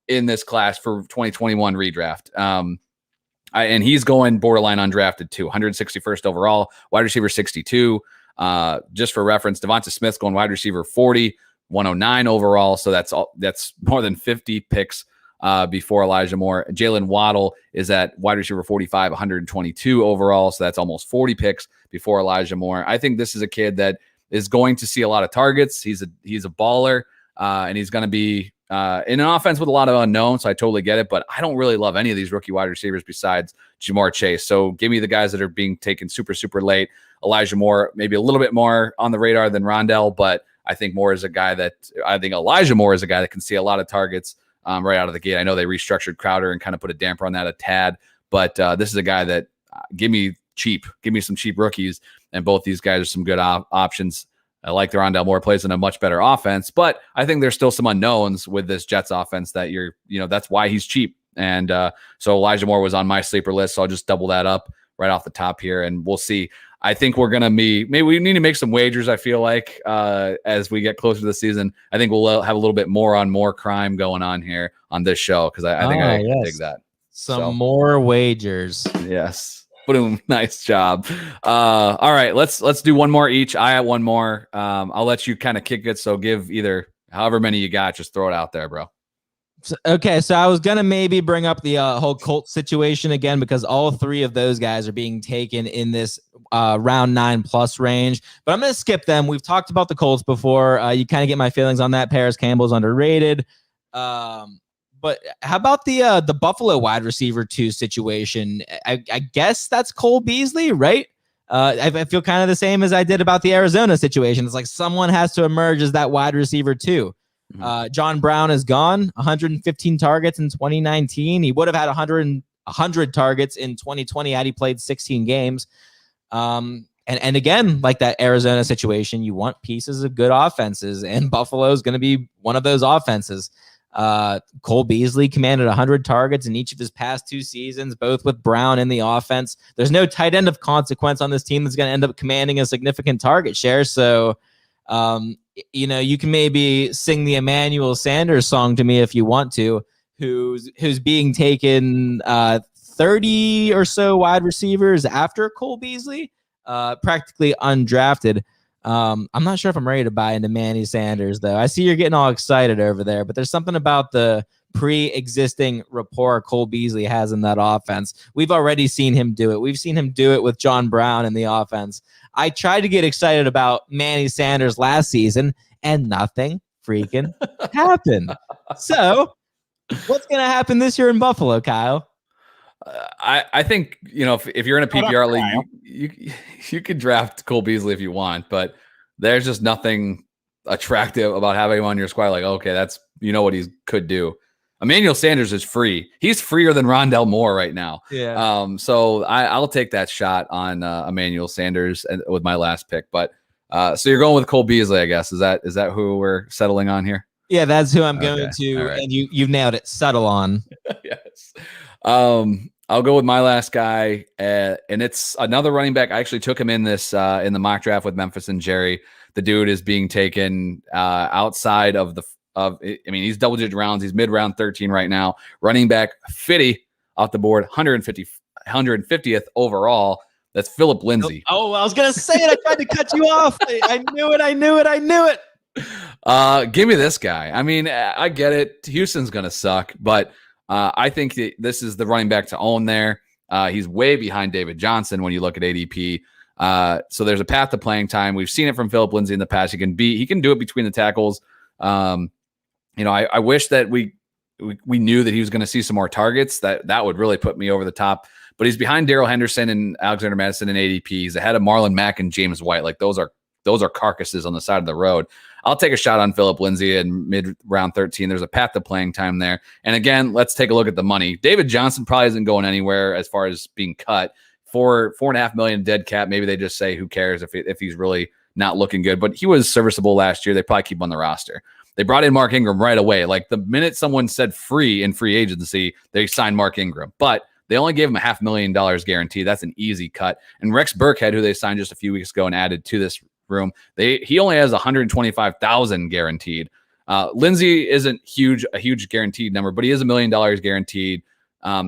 in this class for 2021 redraft. And he's going borderline undrafted too. 161st overall, wide receiver 62. Just for reference, Devonta Smith's going wide receiver 40, 109 overall. So that's more than 50 picks before Elijah Moore. Jalen Waddle is at wide receiver 45, 122 overall. So that's almost 40 picks before Elijah Moore. I think this is a kid that is going to see a lot of targets. He's a baller, and he's going to be in an offense with a lot of unknowns. So I totally get it, but I don't really love any of these rookie wide receivers besides Jamar Chase. So give me the guys that are being taken super, super late. Elijah Moore, maybe a little bit more on the radar than Rondell, but I think Elijah Moore is a guy that can see a lot of targets right out of the gate. I know they restructured Crowder and kind of put a damper on that a tad, but this is a guy that give me some cheap rookies, and both these guys are some good options. I like the Rondell Moore plays in a much better offense, but I think there's still some unknowns with this Jets offense that that's why he's cheap. And so Elijah Moore was on my sleeper list, so I'll just double that up right off the top here, and we'll see. I think we're going to maybe we need to make some wagers, I feel like, as we get closer to the season. I think we'll have a little bit more on more crime going on here on this show, because I think I dig that. Some more wagers. Yes. Boom. Nice job. All right, let's do one more each. I have one more. I'll let you kind of kick it. So give either however many you got, just throw it out there, bro. Okay, so I was going to maybe bring up the whole Colts situation again, because all 3 of those guys are being taken in this round 9+ range, but I'm going to skip them. We've talked about the Colts before. You kind of get my feelings on that. Paris Campbell's underrated. But how about the Buffalo wide receiver 2 situation? I guess that's Cole Beasley, right? I feel kind of the same as I did about the Arizona situation. It's like someone has to emerge as that wide receiver 2. John Brown is gone. 115 targets in 2019. He would have had 100 targets in 2020 had he played 16 games. And again, like that Arizona situation, you want pieces of good offenses, and Buffalo is going to be one of those offenses. Cole Beasley commanded 100 targets in each of his past 2 seasons, both with Brown in the offense. There's no tight end of consequence on this team that's going to end up commanding a significant target share. So, you can maybe sing the Emmanuel Sanders song to me if you want to, who's being taken 30 or so wide receivers after Cole Beasley, practically undrafted. I'm not sure if I'm ready to buy into Manny Sanders, though. I see you're getting all excited over there, but there's something about the pre-existing rapport Cole Beasley has in that offense. We've already seen him do it. We've seen him do it with John Brown in the offense. I tried to get excited about Manny Sanders last season, and nothing freaking happened. So what's going to happen this year in Buffalo, Kyle? I think, if you're in a PPR league, you could draft Cole Beasley if you want, but there's just nothing attractive about having him on your squad. Like, okay, that's, what he could do. Emmanuel Sanders is free. He's freer than Rondell Moore right now. Yeah. So I'll take that shot on Emmanuel Sanders with my last pick. But so you're going with Cole Beasley, I guess. Is that who we're settling on here? Yeah, that's who I'm going to. Right. And you've nailed it. Settle on. Yes. I'll go with my last guy, and it's another running back. I actually took him in in the mock draft with Memphis and Jerry. The dude is being taken outside of he's double-digit rounds. He's mid-round 13 right now. Running back 50 off the board, 150th overall. That's Philip Lindsay. Oh, I was going to say it. I tried to cut you off. I knew it. Give me this guy. I get it. Houston's going to suck, but I think this is the running back to own there. He's way behind David Johnson when you look at ADP. So there's a path to playing time. We've seen it from Philip Lindsay in the past. He can do it between the tackles. I wish that we knew that he was going to see some more targets. That would really put me over the top. but he's behind Darrell Henderson and Alexander Madison in ADP. He's ahead of Marlon Mack and James White. Like those are carcasses on the side of the road. I'll take a shot on Philip Lindsay in mid-round 13. There's a path to playing time there. And again, let's take a look at the money. David Johnson probably isn't going anywhere as far as being cut. $4.5 million dead cap. Maybe they just say who cares if he's really not looking good. But he was serviceable last year. They probably keep him on the roster. They brought in Mark Ingram right away. Like the minute someone said free in free agency, they signed Mark Ingram. But they only gave him $500,000 guaranteed. That's an easy cut. And Rex Burkhead, who they signed just a few weeks ago and added to this room, he only has $125,000 guaranteed. Lindsay isn't a huge guaranteed number, but he is $1 million guaranteed.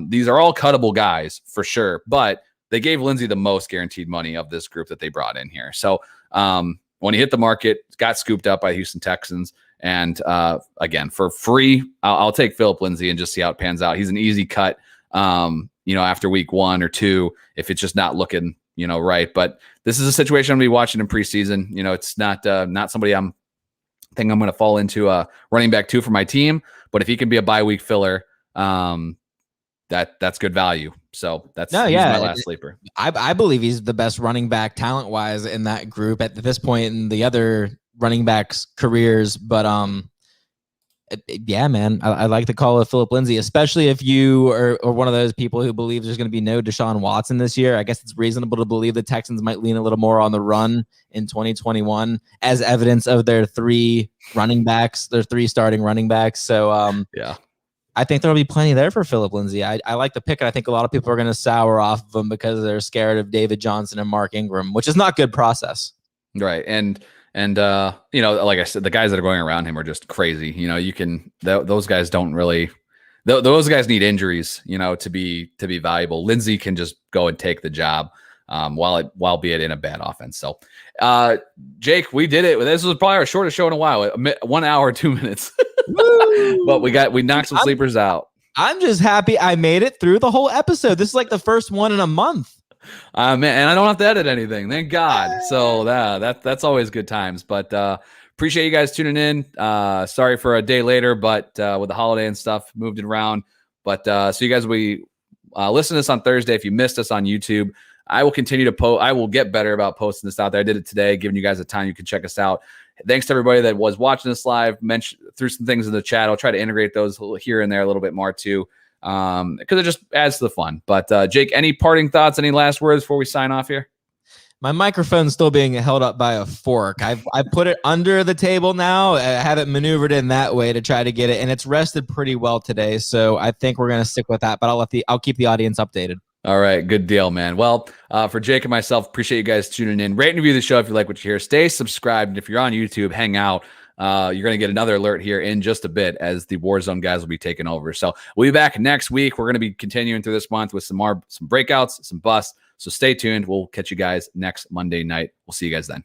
These are all cuttable guys for sure, but they gave Lindsay the most guaranteed money of this group that they brought in here. So when he hit the market, got scooped up by Houston Texans. And again, for free, I'll take Philip Lindsay and just see how it pans out. He's an easy cut, after week 1 or 2, if it's just not looking right. But this is a situation I'm going to be watching in preseason. It's not somebody I'm going to fall into running back 2 for my team. But if he can be a bye week filler, that's good value. So he's my last sleeper. I believe he's the best running back talent wise in that group at this point in the other running backs' careers. But yeah, man, I like the call of Philip Lindsay, especially if you are one of those people who believes there's going to be no Deshaun Watson this year. I guess it's reasonable to believe the Texans might lean a little more on the run in 2021 as evidence of their 3 starting running backs. So yeah, I think there'll be plenty there for Philip Lindsay. I like the pick, and I think a lot of people are going to sour off of him because they're scared of David Johnson and Mark Ingram, which is not good process. Right. And like I said, the guys that are going around him are just crazy. Those guys don't really, those guys need injuries, to be valuable. Lindsay can just go and take the job, while be it in a bad offense. So, Jake, we did it. This was probably our shortest show in a while, 1 hour, 2 minutes, but we knocked some sleepers out. I'm just happy I made it through the whole episode. This is like the first one in a month. Man, and I don't have to edit anything. Thank God. So that's always good times. But appreciate you guys tuning in. Sorry for a day later, but with the holiday and stuff, moved it around. But so you guys, we listen to this on Thursday. If you missed us on YouTube, I will continue to post. I will get better about posting this out there. I did it today, giving you guys a time you can check us out. Thanks to everybody that was watching this live. Threw some things in the chat. I'll try to integrate those here and there a little bit more too. Because it just adds to the fun. But Jake, any parting thoughts, any last words before we sign off here? My microphone's still being held up by a fork. I put it under the table now. I have it maneuvered in that way to try to get it, and it's rested pretty well today. So I think we're gonna stick with that. But I'll keep the audience updated. All right, good deal, man. Well, for Jake and myself, appreciate you guys tuning in. Rate and review the show if you like what you hear. Stay subscribed, and if you're on YouTube, hang out. You're going to get another alert here in just a bit as the Warzone guys will be taking over. So we'll be back next week. We're going to be continuing through this month with some breakouts, some busts. So stay tuned. We'll catch you guys next Monday night. We'll see you guys then.